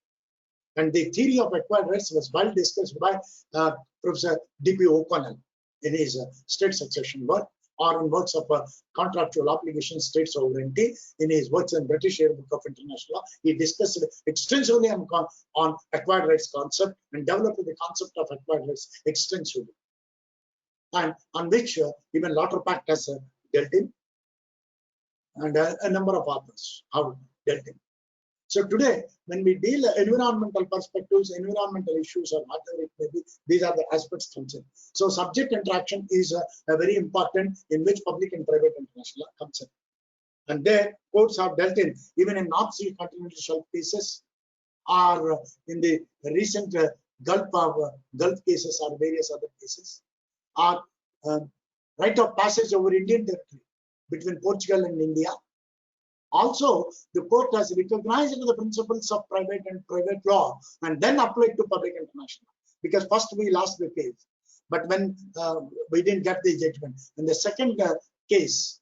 And the theory of acquired rights was well discussed by Professor D.P. O'Connell in his state succession work, or in works of contractual obligations, state sovereignty. In his works in British Yearbook of International Law, he discussed extensively on acquired rights concept and developed the concept of acquired rights extensively, and on which even Lauterbach has dealt in, and a number of authors have dealt in. So today, when we deal environmental perspectives, environmental issues, or whatever it may be, these are the aspects concerned. So subject interaction is a very important in which public and private international law comes in. And there, courts have dealt in, even in North Sea continental shelf cases, or in the recent Gulf cases, or various other cases, or right of passage over Indian territory between Portugal and India. Also, the court has recognized the principles of private law and then applied to public international. Because first we lost the case, but when we didn't get the judgment. In the second case,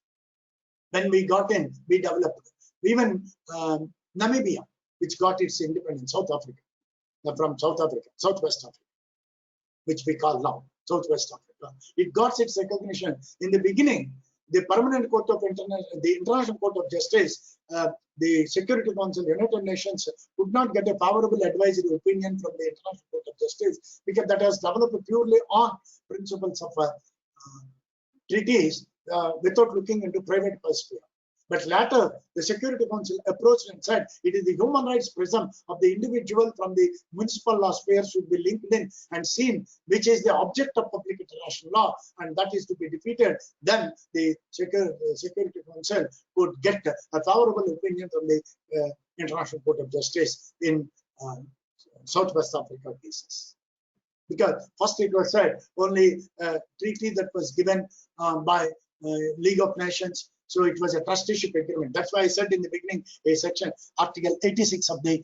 when we got in, we developed. Even Namibia, which got its independence, South Africa, from South Africa, Southwest Africa, which we call now Southwest Africa. It got its recognition in the beginning. The Permanent Court of the International Court of Justice, the Security Council, United Nations, could not get a favorable advisory opinion from the International Court of Justice, because that has developed purely on principles of treaties without looking into private perspective. But later, the Security Council approached and said, it is the human rights prism of the individual from the municipal law sphere should be linked in and seen, which is the object of public international law, and that is to be defeated. Then the Security Council could get a favorable opinion from the International Court of Justice in Southwest Africa cases. Because first it was said, only a treaty that was given by League of Nations. So it was a trusteeship agreement. That's why I said in the beginning, a section, Article 86 of the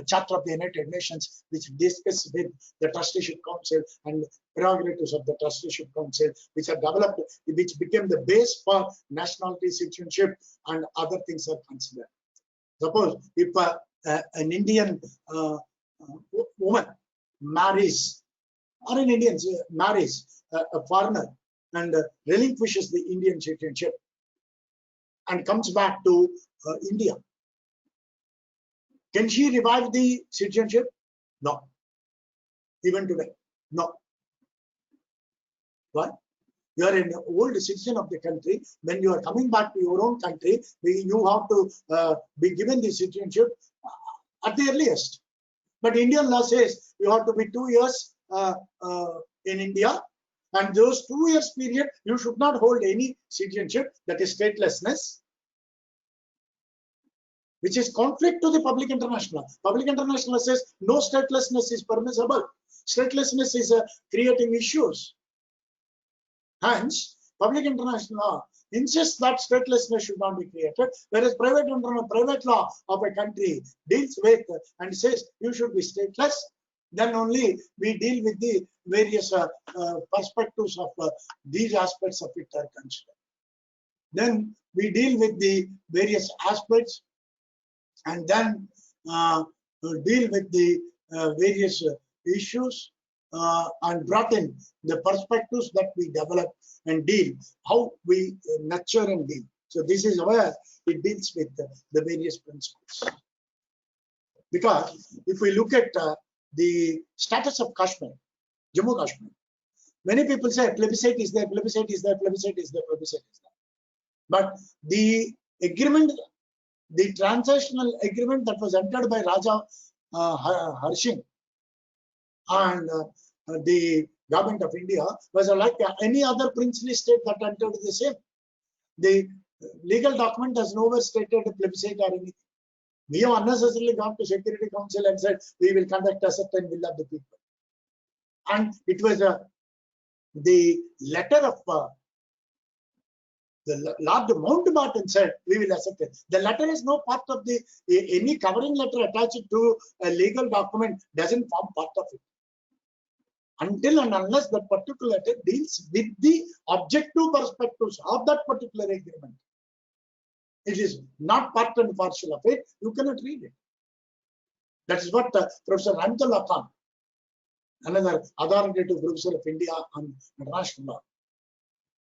Charter of the United Nations, which discusses with the Trusteeship Council and prerogatives of the Trusteeship Council, which are developed, which became the base for nationality, citizenship, and other things are considered. Suppose if an Indian woman marries, or an Indian marries a foreigner and relinquishes the Indian citizenship and comes back to India, can she revive the citizenship? No. Even today, no. Why? You are an old citizen of the country. When you are coming back to your own country, you have to be given the citizenship at the earliest. But Indian law says you have to be 2 years in India, and those 2 years period you should not hold any citizenship, that is statelessness, which is conflict to the public international law. Public international law says no statelessness is permissible. Statelessness is creating issues. Hence, public international law insists that statelessness should not be created, whereas private law of a country deals with and says you should be stateless. Then only we deal with the various perspectives of these aspects of it are considered. Then we deal with the various aspects, and then deal with the various issues and brought in the perspectives that we develop and deal, how we nurture and deal. So this is where it deals with the various principles. Because if we look at the status of Kashmir, Jammu Kashmir, many people say plebiscite is there, plebiscite is there, plebiscite is there, plebiscite is there. But the agreement, the transitional agreement that was entered by Raja Harsingh and the government of India was like any other princely state that entered the same. The legal document has nowhere stated a plebiscite or anything. We have unnecessarily gone to Security Council and said we will conduct a certain will of the people. And it was the letter of the Lord Mountbatten said we will accept it. The letter is no part of the any covering letter attached to a legal document doesn't form part of it. Until and unless that particular letter deals with the objective perspectives of that particular agreement, it is not part and parcel of it. You cannot read it. That is what Professor Rahmatullah Khan, another authoritative professor of India on international law,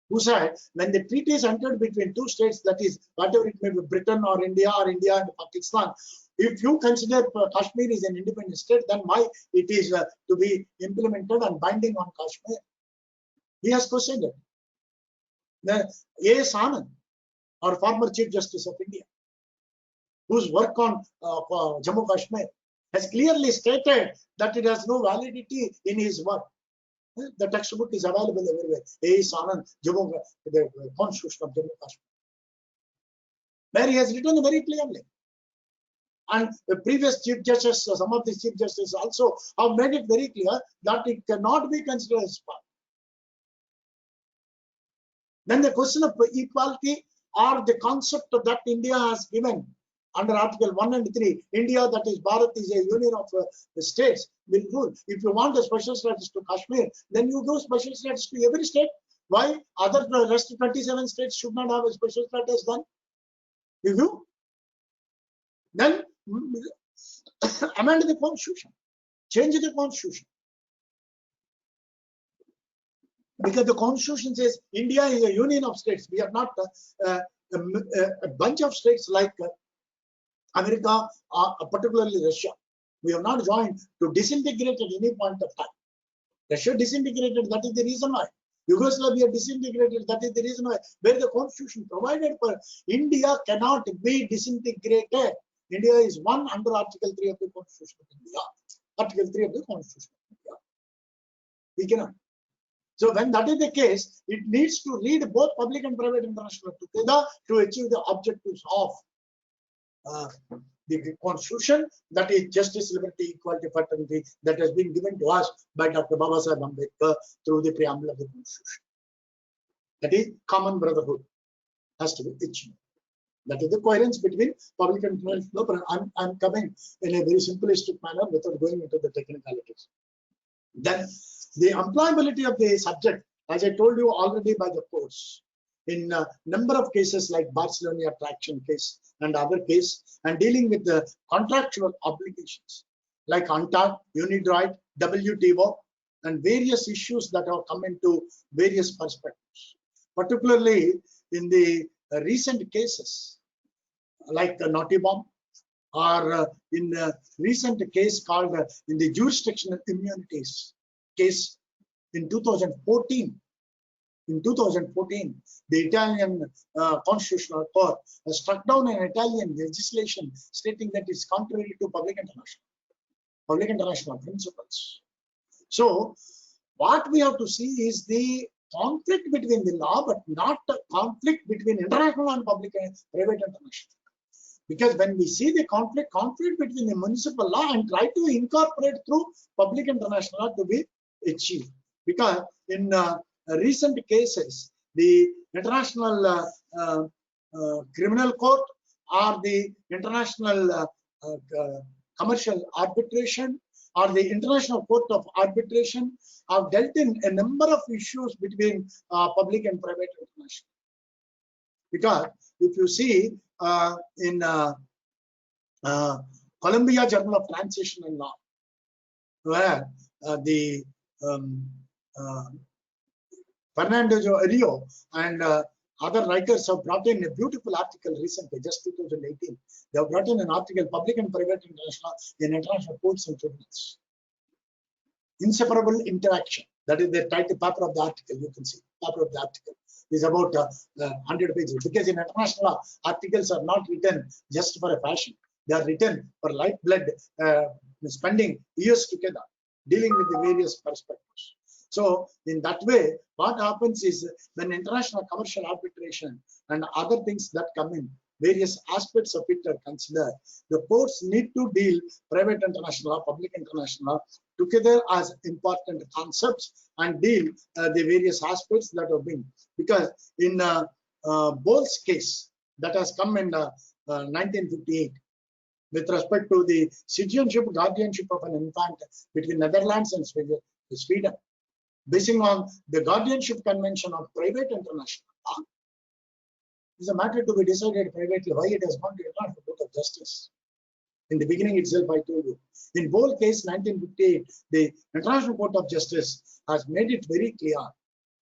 who said when the treaty is entered between two states, that is whatever it may be, Britain or India and Pakistan, if you consider Kashmir is an independent state, then why it is to be implemented and binding on Kashmir? He has questioned it. The A.S. Anand, our former Chief Justice of India, whose work on Jammu Kashmir has clearly stated that it has no validity in his work. The textbook is available everywhere. A.S. Anand, the Constitution of Jammu Kashmir, where he has written very clearly. And the previous Chief Justice, some of the Chief Justices also have made it very clear that it cannot be considered as part. Then the question of equality or the concept that India has given under Article 1 and 3, India, that is Bharat, is a union of states, will rule. If you want a special status to Kashmir, then you give special status to every state. Why other rest of 27 states should not have a special status then? If you then amend the constitution, change the constitution. Because the constitution says India is a union of states. We are not a bunch of states like America, particularly Russia. We have not joined to disintegrate at any point of time. Russia disintegrated, that is the reason why. Yugoslavia disintegrated, that is the reason why. Where the constitution provided for India cannot be disintegrated. India is one under Article 3 of the Constitution of India. Article 3 of the Constitution of India. We cannot. So when that is the case, it needs to read both public and private international together to achieve the objectives of the Constitution, that is justice, liberty, equality, fraternity, that has been given to us by Dr. Babasaheb Ambedkar through the preamble of the Constitution. That is common brotherhood has to be achieved. That is the coherence between public and international law. But I'm coming in a very simplistic manner without going into the technicalities. Then the employability of the subject, as I told you already by the course, in a number of cases like Barcelona Traction case and other case, and dealing with the contractual obligations like UNCTAD, UNIDROIT, WTO, and various issues that have come into various perspectives, particularly in the recent cases like Naughty Bomb, or in a recent case called in the jurisdictional immunities case in 2014, In 2014, the Italian Constitutional Court struck down an Italian legislation stating that it's contrary to public international principles. So, what we have to see is the conflict between the law, but not a conflict between international and public and private international. Because when we see the conflict between the municipal law and try to incorporate through public international law to be achieved. Because in recent cases, the International Criminal Court or the International Commercial Arbitration or the International Court of Arbitration have dealt in a number of issues between public and private international. Because if you see in Columbia Journal of Transitional Law, where the Fernando Rio and other writers have brought in a beautiful article recently, just 2018. They have brought in an article, Public and Private International in International Courts and Tribunals. Inseparable interaction. That is the title paper of the article. You can see paper of the article is about 100 pages. Because in international law, articles are not written just for a fashion. They are written for lifeblood, spending years together, dealing with the various perspectives. So in that way, what happens is when international commercial arbitration and other things that come in, various aspects of it are considered. The courts need to deal private international law, public international law together as important concepts and deal the various aspects that have been. Because in Bowles case that has come in 1958 with respect to the citizenship, guardianship of an infant between Netherlands and Sweden, basing on the guardianship convention of private international law, is a matter to be decided privately. Why it has gone to the International Court of Justice? In the beginning itself, I told you. In Bowles case 1958, the International Court of Justice has made it very clear.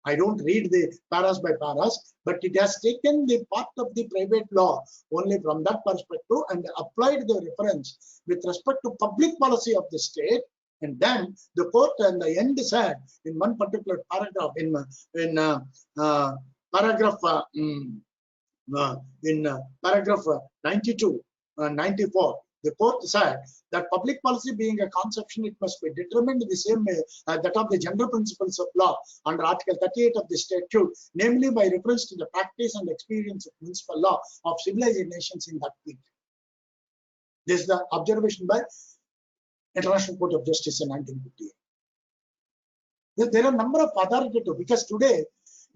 I don't read the paras by paras, but it has taken the part of the private law only from that perspective and applied the reference with respect to public policy of the state. And then the court at the end said in one particular paragraph, in paragraph 92 and 94, the court said that public policy being a conception, it must be determined the same way as that of the general principles of law under Article 38 of the statute, namely by reference to the practice and experience of municipal law of civilized nations in that period. This is the observation by International Court of Justice in 1958. There are a number of authoritative, because today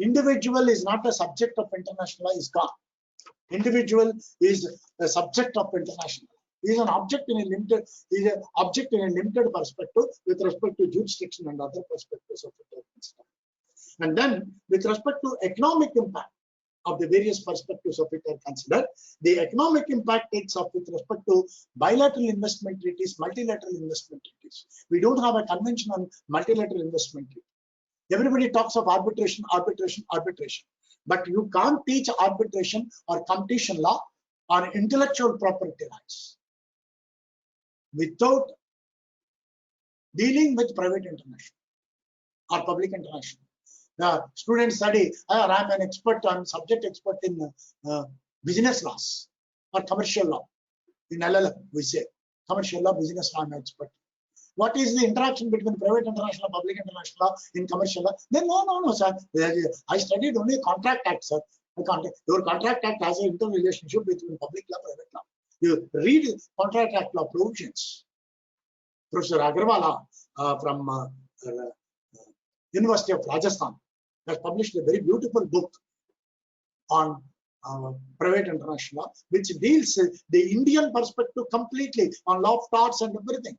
individual is not a subject of international law, is gone. Individual is a subject of international law. Is an object in a limited, perspective with respect to jurisdiction and other perspectives of it. And then with respect to economic impact of the various perspectives of it are considered. The economic impact takes up with respect to bilateral investment treaties, multilateral investment treaties. We don't have a convention on multilateral investment treaty. Everybody talks of arbitration, arbitration, arbitration. But you can't teach arbitration or competition law or intellectual property rights without dealing with private international or public international. The students study, I'm an expert, I'm subject expert in business laws or commercial law. In LLM, we say commercial law, business law, I'm an expert. What is the interaction between private international, public international law in commercial law? Then no, sir. I studied only contract act, sir. Your contract act has an interrelationship between public law, private law. You read contract act law provisions. Professor Agarwala from University of Rajasthan has published a very beautiful book on private international law, which deals the Indian perspective completely on law of torts and everything.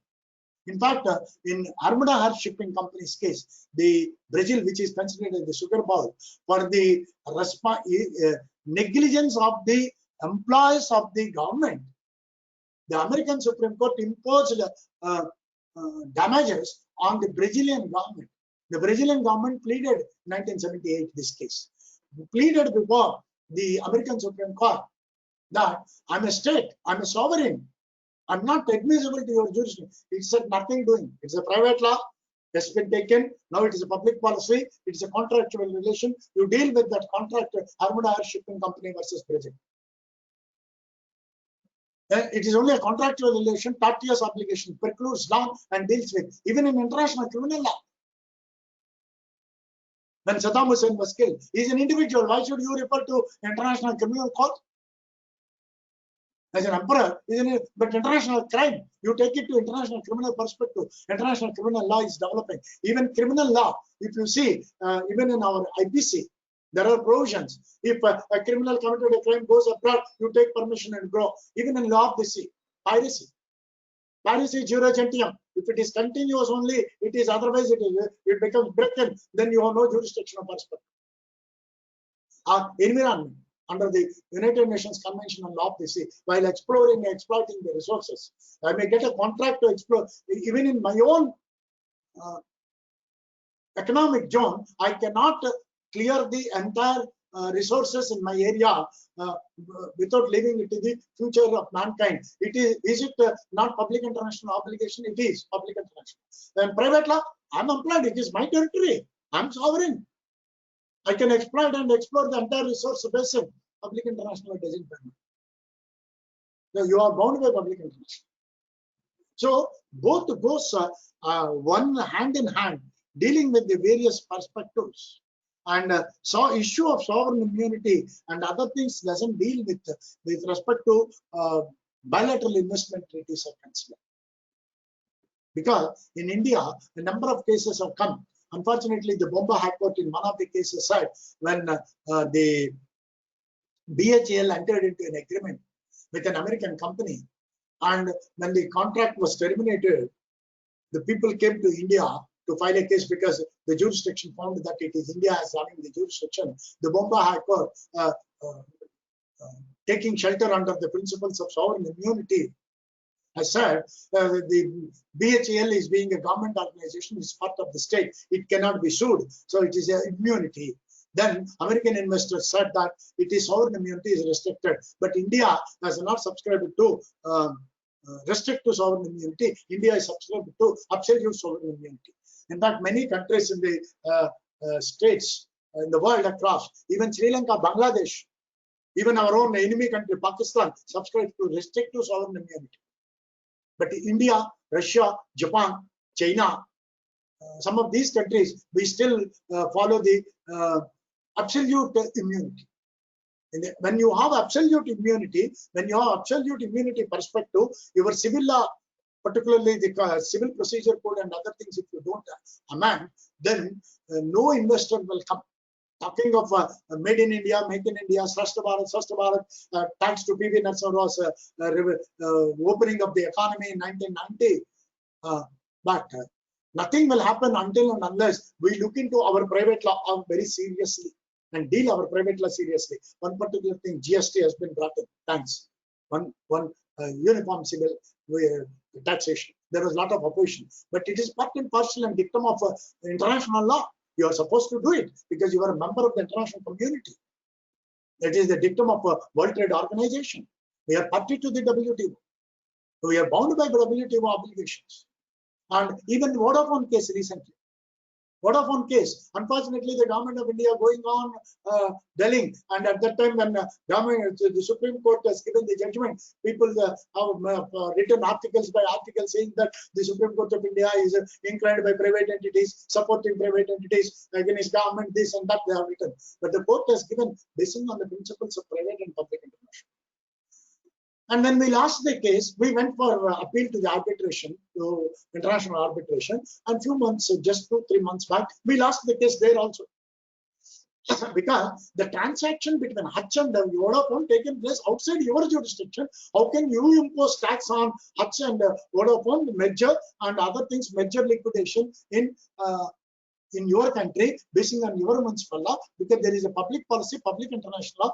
In fact, in Armada Horse Shipping Company's case, the Brazil, which is considered as the sugar bowl, for the negligence of the employees of the government, the American Supreme Court imposed damages on the Brazilian government. The Brazilian government pleaded in 1978 this case. Pleaded before the American Supreme Court that I'm a state, I'm a sovereign, I'm not admissible to your jurisdiction. It said nothing doing. It's a private law. has been taken. Now it is a public policy. It is a contractual relation. You deal with that contract, Armada Air Shipping Company versus Bridget. It is only a contractual relation. Tortious obligation precludes law and deals with, even in international criminal law. When Saddam Hussein was killed, he is an individual. Why should you refer to international criminal court? As an emperor, but international crime, you take it to international criminal perspective. International criminal law is developing. Even criminal law, if you see, even in our IPC, there are provisions. If a criminal committed a crime, goes abroad, you take permission and go. Even in law of the sea, piracy. Piracy jura gentium. If it is continuous only, it is, otherwise it becomes broken, then you have no jurisdictional perspective. Environment. Under the United Nations Convention on Law of the Sea, while exploring and exploiting the resources, I may get a contract to explore. Even in my own economic zone, I cannot clear the entire resources in my area without leaving it to the future of mankind. Is it not public international obligation? It is public international. And private law, I'm employed. It is my territory. I'm sovereign. I can exploit and explore the entire resource basin. Public international doesn't permit. So you are bound by public international. So both goes one hand in hand, dealing with the various perspectives. And issue of sovereign immunity and other things doesn't deal with respect to bilateral investment treaties are considered. Because in India, a number of cases have come. Unfortunately, the Bombay High Court in one of the cases said when the BHEL entered into an agreement with an American company, and when the contract was terminated, the people came to India to file a case because the jurisdiction found that it is India as having the jurisdiction. The Bombay High Court, taking shelter under the principles of sovereign immunity, I said the BHEL is being a government organization, is part of the state. It cannot be sued, so it is an immunity. Then American investors said that it is sovereign immunity is restricted, but India has not subscribed to restrict to sovereign immunity. India is subscribed to absolute sovereign immunity. In fact, many countries in the states in the world across, even Sri Lanka, Bangladesh, even our own enemy country Pakistan, subscribe to restrict to sovereign immunity. But India, Russia, Japan, China, some of these countries, we still follow the absolute immunity. When you have absolute immunity, perspective, your civil law, particularly the civil procedure code and other things, if you don't amend, then no investor will come. Talking of made in India, make in India, Swasthya Bharat, thanks to P.V. Narasimha Rao's opening of the economy in 1990. But nothing will happen until and unless we look into our private law very seriously and deal our private law seriously. One particular thing, GST has been brought in. Thanks. One uniform civil taxation. There was a lot of opposition, but it is part and parcel and dictum of international law. You are supposed to do it because you are a member of the international community. That is the dictum of a World Trade Organization. We are party to the WTO. We are bound by the WTO obligations. And even Vodafone case recently. Vodafone case, unfortunately, the government of India going on telling, and at that time when the Supreme Court has given the judgment, people have written articles by articles saying that the Supreme Court of India is inclined by private entities, supporting private entities against government, this and that they have written. But the court has given based on the principles of private and public international. And when we lost the case, we went for appeal to the arbitration, to international arbitration. And few months, just 2-3 months back, we lost the case there also. Because the transaction between Hutch and Vodafone taken place outside your jurisdiction. How can you impose tax on Hutch and Vodafone merger and other things, merger liquidation in your country, based on your municipal law? Because there is a public policy, public international law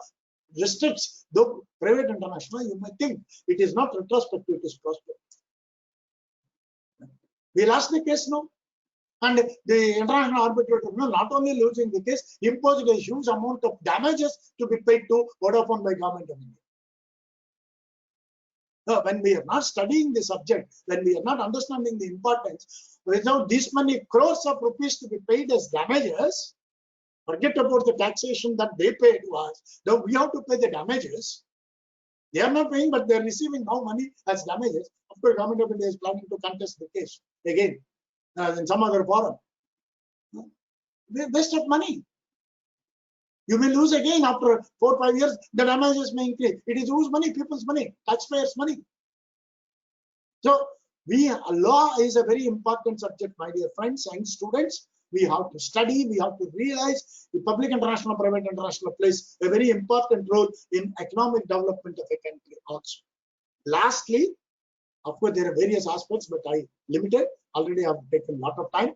restricts the private international. You may think it is not retrospective, it is prospective. We lost the case now, and the international arbitrator not only losing the case, imposed a huge amount of damages to be paid to Vodafone by government of India. When we are not studying the subject, when we are not understanding the importance, without this many crores of rupees to be paid as damages, forget about the taxation that they pay to us. Now we have to pay the damages. They are not paying, but they are receiving now money as damages. Of course, Government of India is planning to contest the case again in some other forum. Waste of money. You may lose again after 4 or 5 years. The damages may increase. It is whose money? People's money, taxpayers' money. So law is a very important subject, my dear friends and students. We have to study, we have to realize the public international, private international plays a very important role in economic development of a country also. Lastly, of course, there are various aspects, but I limited. Already I've taken a lot of time.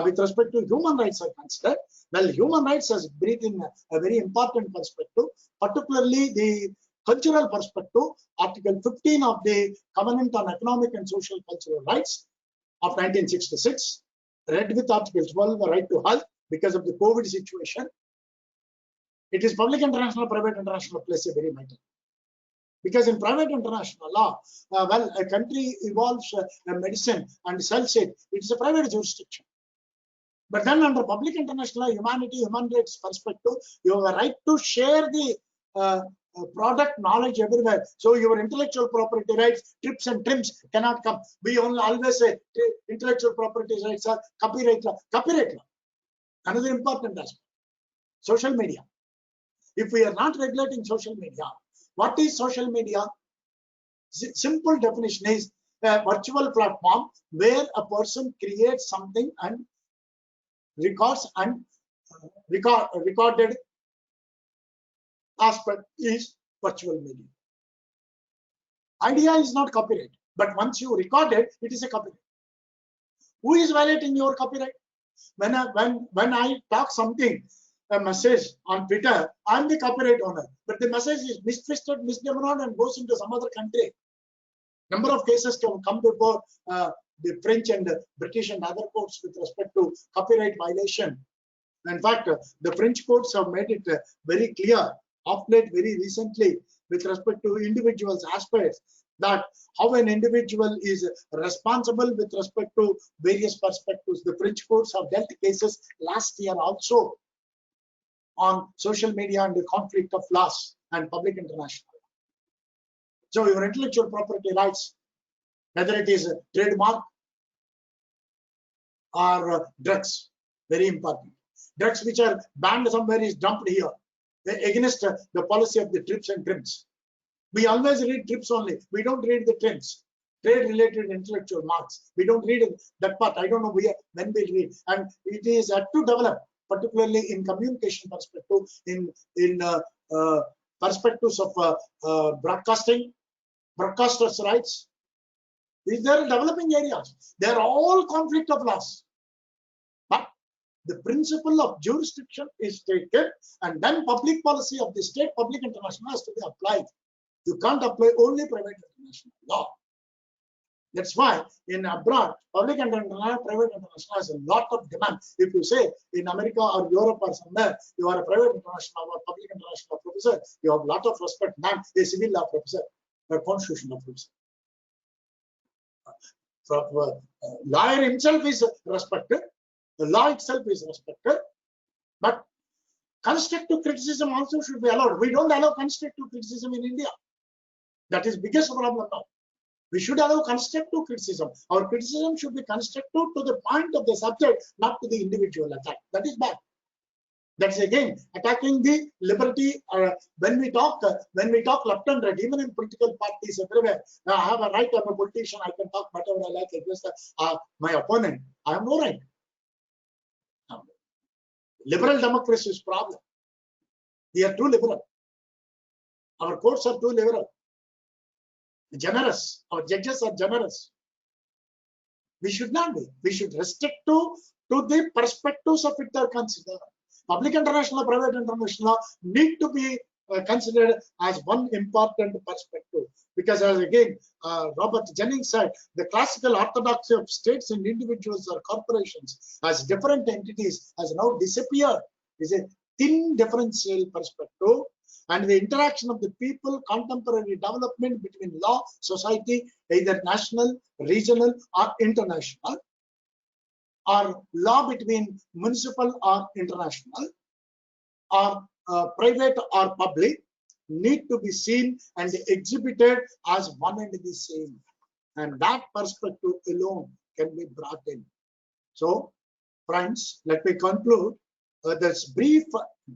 With respect to human rights are considered, well, human rights has breathed in a very important perspective, particularly the cultural perspective. Article 15 of the Covenant on Economic and Social Cultural Rights of 1966, read with Article 12, the right to health, because of the COVID situation. It is public international, private international plays a very vital. Because in private international law, well, a country evolves a medicine and sells it. It's a private jurisdiction. But then under public international law, human rights perspective, you have a right to share the product knowledge everywhere. So your intellectual property rights, trips and trims cannot come. We only always say intellectual property rights are copyright law. Copyright law. Another important aspect. Social media. If we are not regulating social media, what is social media? Simple definition is a virtual platform where a person creates something and records and recorded aspect is virtual media. Idea is not copyright, but once you record it, it is a copyright. Who is violating your copyright? When I talk something, a message on Twitter, I'm the copyright owner, but the message is mistwisted, misdemeanor, and goes into some other country. Number of cases can come before the French and British and other courts with respect to copyright violation. In fact, the French courts have made it very clear, of late, very recently, with respect to individuals' aspects, that how an individual is responsible with respect to various perspectives. The French courts have dealt cases last year also on social media and the conflict of laws and public international. So your intellectual property rights, whether it is a trademark or drugs, very important. Drugs which are banned somewhere is dumped here against the policy of the trips and trims. We always read trips only. We don't read the trims. Trade-related intellectual marks. We don't read that part. I don't know when we read. And it is to develop, particularly in communication perspective, in perspectives of broadcasting, broadcasters' rights. These are developing areas. They are all conflict of laws. But the principle of jurisdiction is taken, and then public policy of the state, public international, has to be applied. You can't apply only private international law. That's why in abroad, public international, private international has a lot of demand. If you say in America or Europe or somewhere, you are a private international or public international professor, you have a lot of respect than a civil law professor or constitutional professor. So, lawyer himself is respected, the law itself is respected, but constructive criticism also should be allowed. We don't allow constructive criticism in India. That is biggest problem now. We should allow constructive criticism. Our criticism should be constructive to the point of the subject, not to the individual attack. That is bad. That's again attacking the liberty. When we talk left and right, even in political parties everywhere. Now I have a right. I'm a politician. I can talk whatever I like against my opponent. I have no right. Liberal democracy's problem. We are too liberal. Our courts are too liberal. Generous. Our judges are generous. We should not be. We should restrict to the perspectives of it are considered. Public international, private international need to be considered as one important perspective. Because as again, Robert Jennings said, the classical orthodoxy of states and individuals or corporations as different entities has now disappeared. It's a thin differential perspective. And the interaction of the people, contemporary development between law, society, either national, regional, or international, or law between municipal or international, or private or public, need to be seen and exhibited as one and the same. And that perspective alone can be brought in. So, friends, let me conclude this brief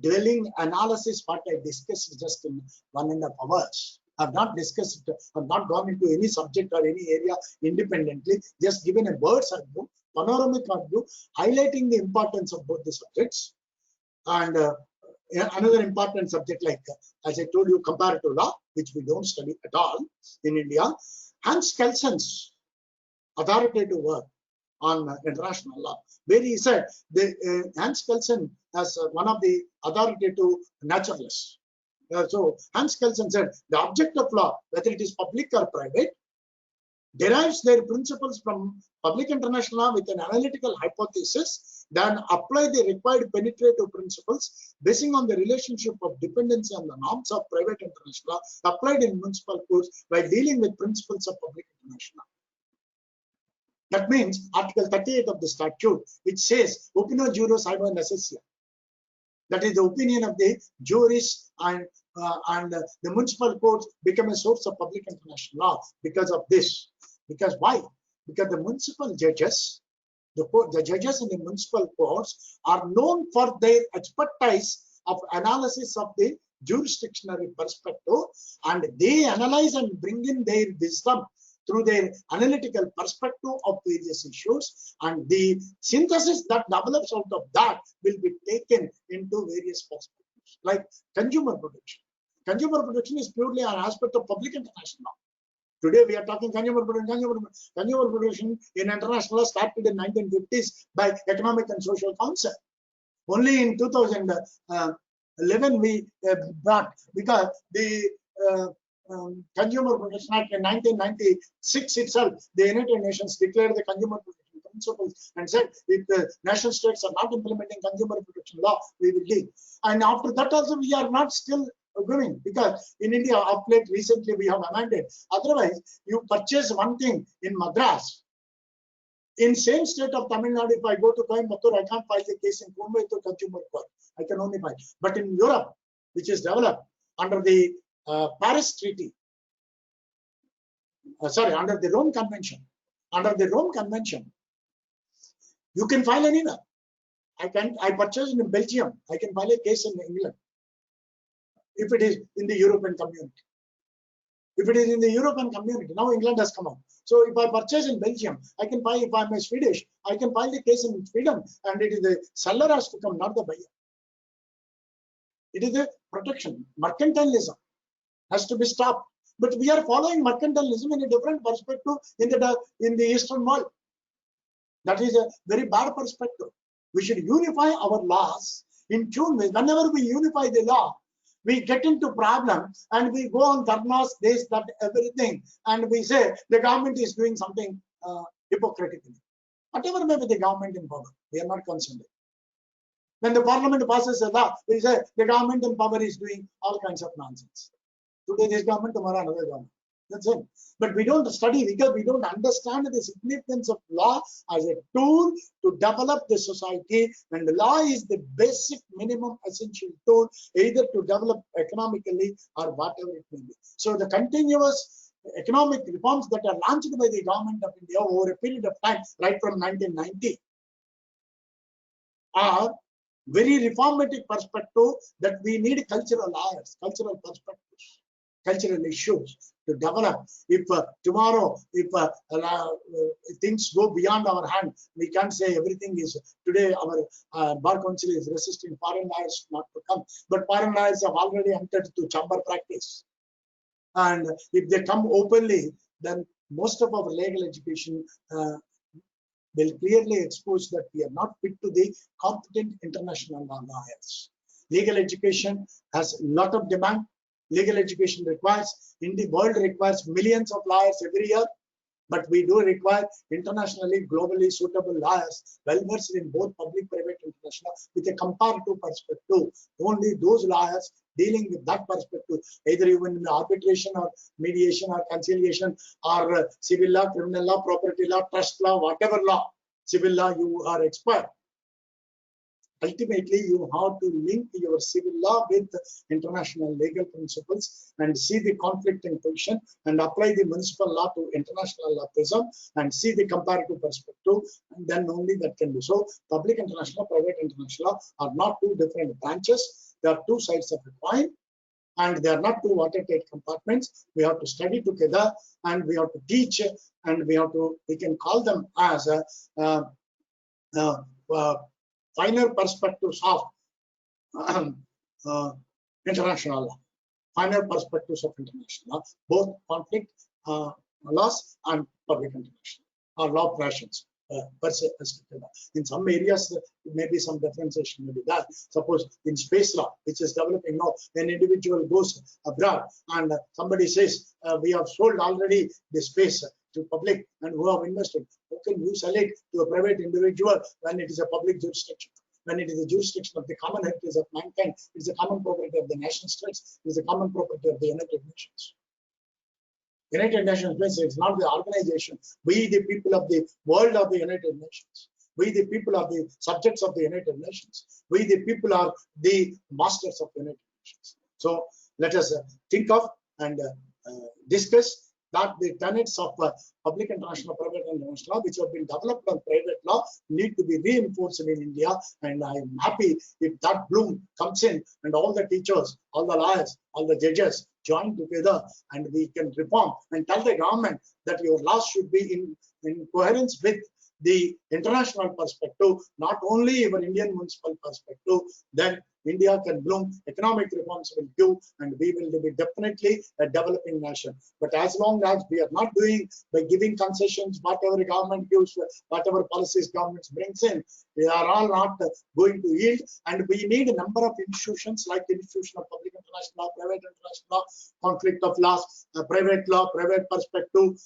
dwelling analysis what I discussed just in 1.5 hours. I've not discussed it, I've not gone into any subject or any area independently, just given a bird's eye view, panoramic view, highlighting the importance of both the subjects. And another important subject, like as I told you, comparative law, which we don't study at all in India. Hans Kelsen's authoritative work on international law, where he said Hans Kelsen as one of the authoritative naturalists. So Hans Kelsen said the object of law, whether it is public or private, derives their principles from public international law with an analytical hypothesis, then apply the required penetrative principles basing on the relationship of dependency on the norms of private international law applied in municipal courts while dealing with principles of public international law. That means Article 38 of the statute, which says opinio juris habeat necessia. That is the opinion of the juries, and the municipal courts become a source of public international law because of this. Because why? Because the municipal judges, the judges in the municipal courts are known for their expertise of analysis of the jurisdictionary perspective, and they analyze and bring in their wisdom through their analytical perspective of various issues, and the synthesis that develops out of that will be taken into various perspectives, like consumer protection. Consumer protection is purely an aspect of public international law. Today we are talking consumer protection. Consumer protection in international law started in 1950s by Economic and Social Council. Only in 2011 we brought, because the Consumer Protection Act in 1996 itself, the United Nations declared the consumer protection principles and said if the nation states are not implementing consumer protection law, we will deal. And after that also we are not still going, because in India of late recently we have amended. Otherwise, you purchase one thing in Madras, in same state of Tamil Nadu, if I go to Coimbatore, I can't file the case in Coimbatore Consumer Court. I can only file. But in Europe, which is developed under the Paris Treaty, under the Rome Convention. Under the Rome Convention, you can file anywhere. I purchased in Belgium, I can file a case in England if it is in the European community. If it is in the European community, now England has come out. So if I purchase in Belgium, I can file, if I'm a Swedish, I can file the case in Sweden, and it is the seller has to come, not the buyer. It is a protection. Mercantilism has to be stopped. But we are following mercantilism in a different perspective in the Eastern world. That is a very bad perspective. We should unify our laws in tune with. Whenever we unify the law, we get into problems and we go on dharnas, this, that, everything, and we say the government is doing something hypocritically. Whatever may be the government in power, we are not concerned. When the parliament passes a law, we say the government in power is doing all kinds of nonsense. Today this government, tomorrow another government. That's it. But we don't study because we don't understand the significance of law as a tool to develop the society. And the law is the basic minimum essential tool, either to develop economically or whatever it may be. So the continuous economic reforms that are launched by the government of India over a period of time, right from 1990, are very reformative perspective that we need cultural lawyers, cultural perspectives, cultural issues to develop. If tomorrow, if things go beyond our hand, we can't say everything is. Today our Bar Council is resisting foreign lawyers not to come, but foreign lawyers have already entered to chamber practice. And if they come openly, then most of our legal education will clearly expose that we are not fit to the competent international lawyers. Legal education has a lot of demand. Legal education requires, in the world requires millions of lawyers every year, but we do require internationally, globally suitable lawyers, well versed in both public, private, international, with a comparative perspective. Only those lawyers dealing with that perspective, either even in arbitration or mediation or conciliation or civil law, criminal law, property law, trust law, whatever law, civil law, you are expert. Ultimately, you have to link your civil law with international legal principles and see the conflicting position and apply the municipal law to international law prism and see the comparative perspective, and then only that can be. So public international, private international are not two different branches. They are two sides of a coin, and they are not two watertight compartments. We have to study together, and we have to teach, and we can call them as finer perspectives of international law, finer perspectives of international law, both conflict laws and public international or law operations. Per se, in some areas, maybe some differentiation may be there. Suppose in space law, which is developing now, an individual goes abroad and somebody says, we have sold already the space to public and who have invested. How can you sell it to a private individual when it is a public jurisdiction? When it is a jurisdiction of the common heritage of mankind, it is a common property of the nation states, it is a common property of the United Nations. United Nations means it's not the organization. We, the people of the world, are the United Nations. We, the people, are the subjects of the United Nations. We, the people, are the masters of the United Nations. So let us think of and discuss that the tenets of public international, private international law, which have been developed on private law, need to be reinforced in India. And I am happy if that bloom comes in and all the teachers, all the lawyers, all the judges join together and we can reform and tell the government that your laws should be in coherence with the international perspective, not only our Indian municipal perspective. Then India can bloom, economic reforms will give, and we will be definitely a developing nation. But as long as we are not doing by giving concessions, whatever government gives, whatever policies government brings in, they are all not going to yield. And we need a number of institutions like the Institution of Public International Law, Private International Law, Conflict of Laws, private law, private perspective,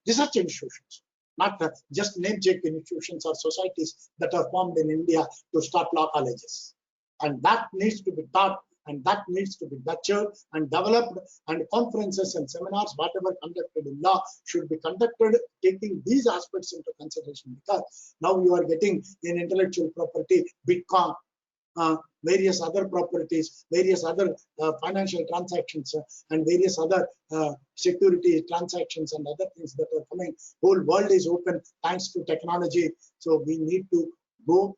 research institutions. Not just name-check institutions or societies that are formed in India to start law colleges. And that needs to be taught, and that needs to be nurtured and developed, and conferences and seminars, whatever conducted in law, should be conducted taking these aspects into consideration. Because now you are getting in intellectual property, Bitcoin, various other properties, various other financial transactions, and various other security transactions and other things that are coming. Whole world is open thanks to technology. So we need to go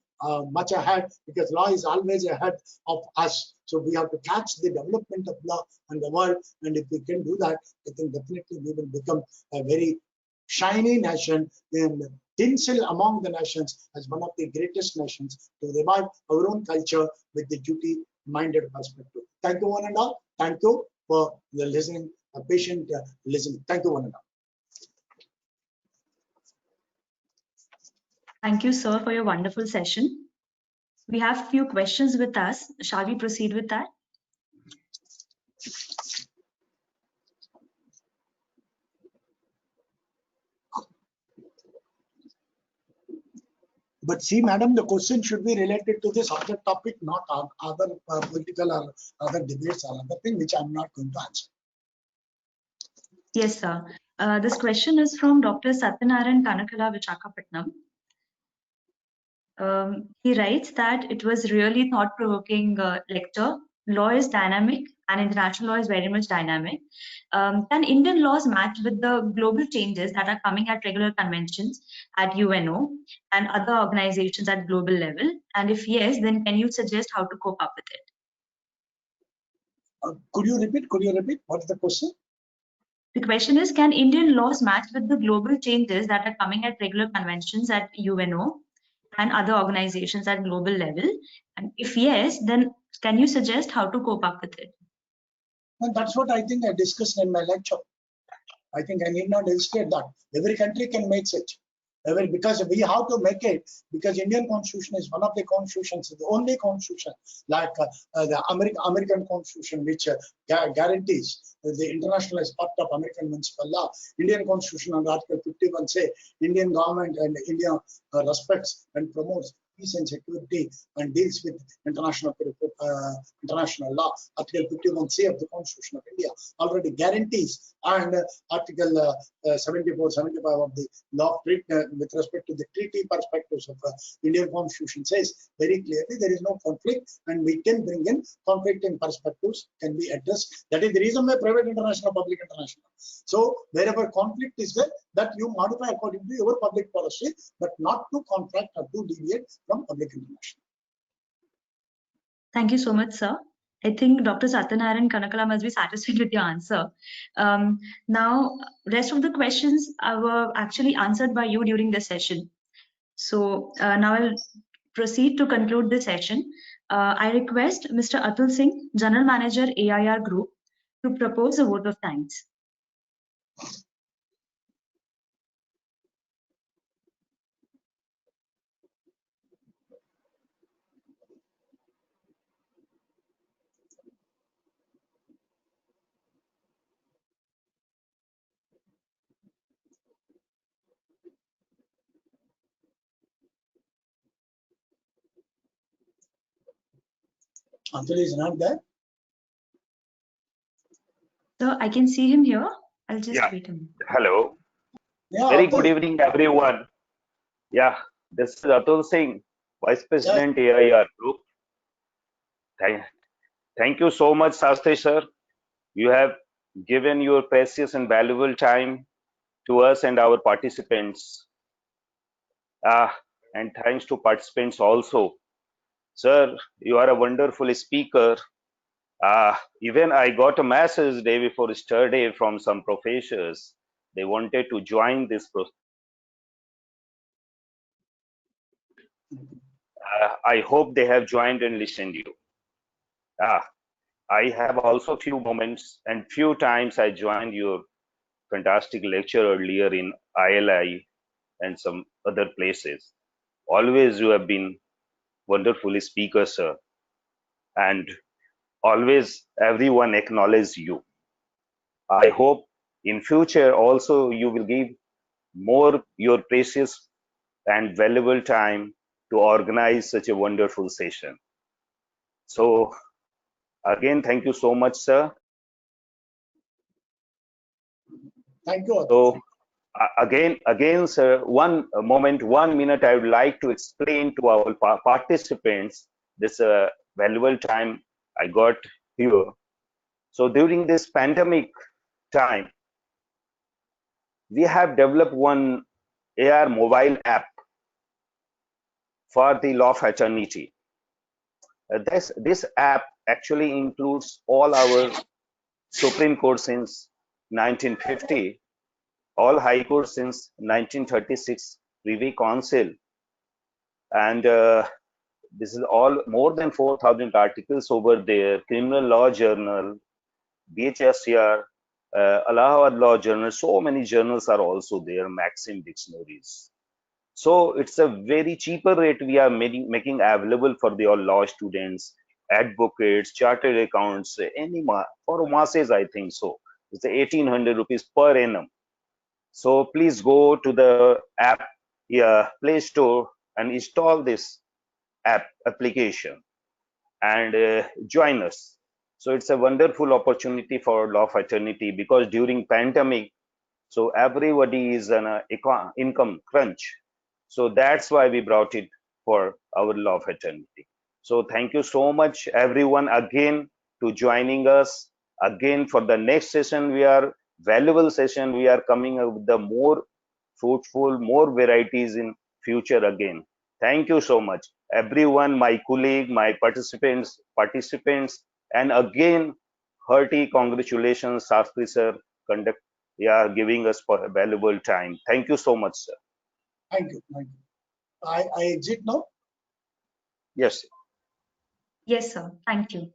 much ahead, because law is always ahead of us. So we have to catch the development of law and the world. And if we can do that, I think definitely we will become a very shiny nation and tinsel among the nations as one of the greatest nations to revive our own culture with the duty-minded perspective. Thank you, one and all. Thank you for the listening, patient listening. Thank you, one and all. Thank you, sir, for your wonderful session. We have a few questions with us. Shall we proceed with that? But see, madam, the question should be related to the subject topic, not other political or other debates or other thing, which I'm not going to answer. Yes, sir. This question is from Dr. Satyanarayan Kanakala, Visakhapatnam. He writes that it was really thought-provoking lecture. Law is dynamic and international law is very much dynamic. Can Indian laws match with the global changes that are coming at regular conventions at UNO and other organizations at global level? And if yes, then can you suggest how to cope up with it? Could you repeat? What's the question? The question is, can Indian laws match with the global changes that are coming at regular conventions at UNO and other organizations at global level? And if yes, then can you suggest how to cope up with it? And that's what I think I discussed in my lecture. I think I need not illustrate that. Every country can make such. Because we have to make it, because Indian Constitution is one of the constitutions, the only constitution, like the American Constitution, which guarantees the international as part of American municipal law. Indian Constitution under Article 51 say Indian government and India respects and promotes peace and security and deals with international law. Article 51C of the Constitution of India already guarantees, and Article 74, 75 of the law with respect to the treaty perspectives of Indian Constitution says very clearly there is no conflict, and we can bring in conflicting perspectives can be addressed. That is the reason why private international, public international. So wherever conflict is there, that you modify according to your public policy, but not to contract or to deviate from public international. Thank you so much, sir. I think Dr. Satyanarayan Kanakala must be satisfied with your answer. Now, rest of the questions were actually answered by you during the session. So now I'll proceed to conclude the session. I request Mr. Atul Singh, General Manager, AIR Group, to propose a vote of thanks. Atul is not there. So I can see him here. I'll just wait a minute. Hello. Yeah, Very Atul. good evening, everyone. Yeah, this is Atul Singh, Vice President, AIR Group. Thank you so much, Sastry sir. You have given your precious and valuable time to us and our participants. And thanks to participants also. Sir, you are a wonderful speaker. Even I got a message day before yesterday from some professors. They wanted to join this process. I hope they have joined and listened to you. I have also few moments and few times I joined your fantastic lecture earlier in ILI and some other places. Always you have been wonderful speaker, sir. And always everyone acknowledges you. I hope in future also you will give more your precious and valuable time to organize such a wonderful session. So again, thank you so much, sir. Thank you. So again, sir, one minute, I would like to explain to our participants this valuable time I got here. So during this pandemic time, we have developed one AR mobile app for the law of eternity. This app actually includes all our Supreme Court since 1950, all High Court since 1936, Privy Council, and this is all more than 4,000 articles over there, Criminal Law Journal, BHSCR, Allahabad Law Journal, so many journals are also there, Maxim dictionaries. So it's a very cheaper rate we are making available for the all law students, advocates, chartered accountants, for masses, I think so. It's 1,800 rupees per annum. So please go to the app Play Store and install this application and join us. So it's a wonderful opportunity for law of eternity, because during pandemic, so everybody is an income crunch. So that's why we brought it for our law of eternity. So thank you so much everyone again to joining us again for the next session. We are valuable session. We are coming up with the more fruitful, more varieties in future again. Thank you so much everyone, my colleague, my participants, and again hearty congratulations, Sastry sir, giving us for valuable time. Thank you so much, sir. Thank you. Thank you. I exit now. Yes. Yes, sir. Thank you.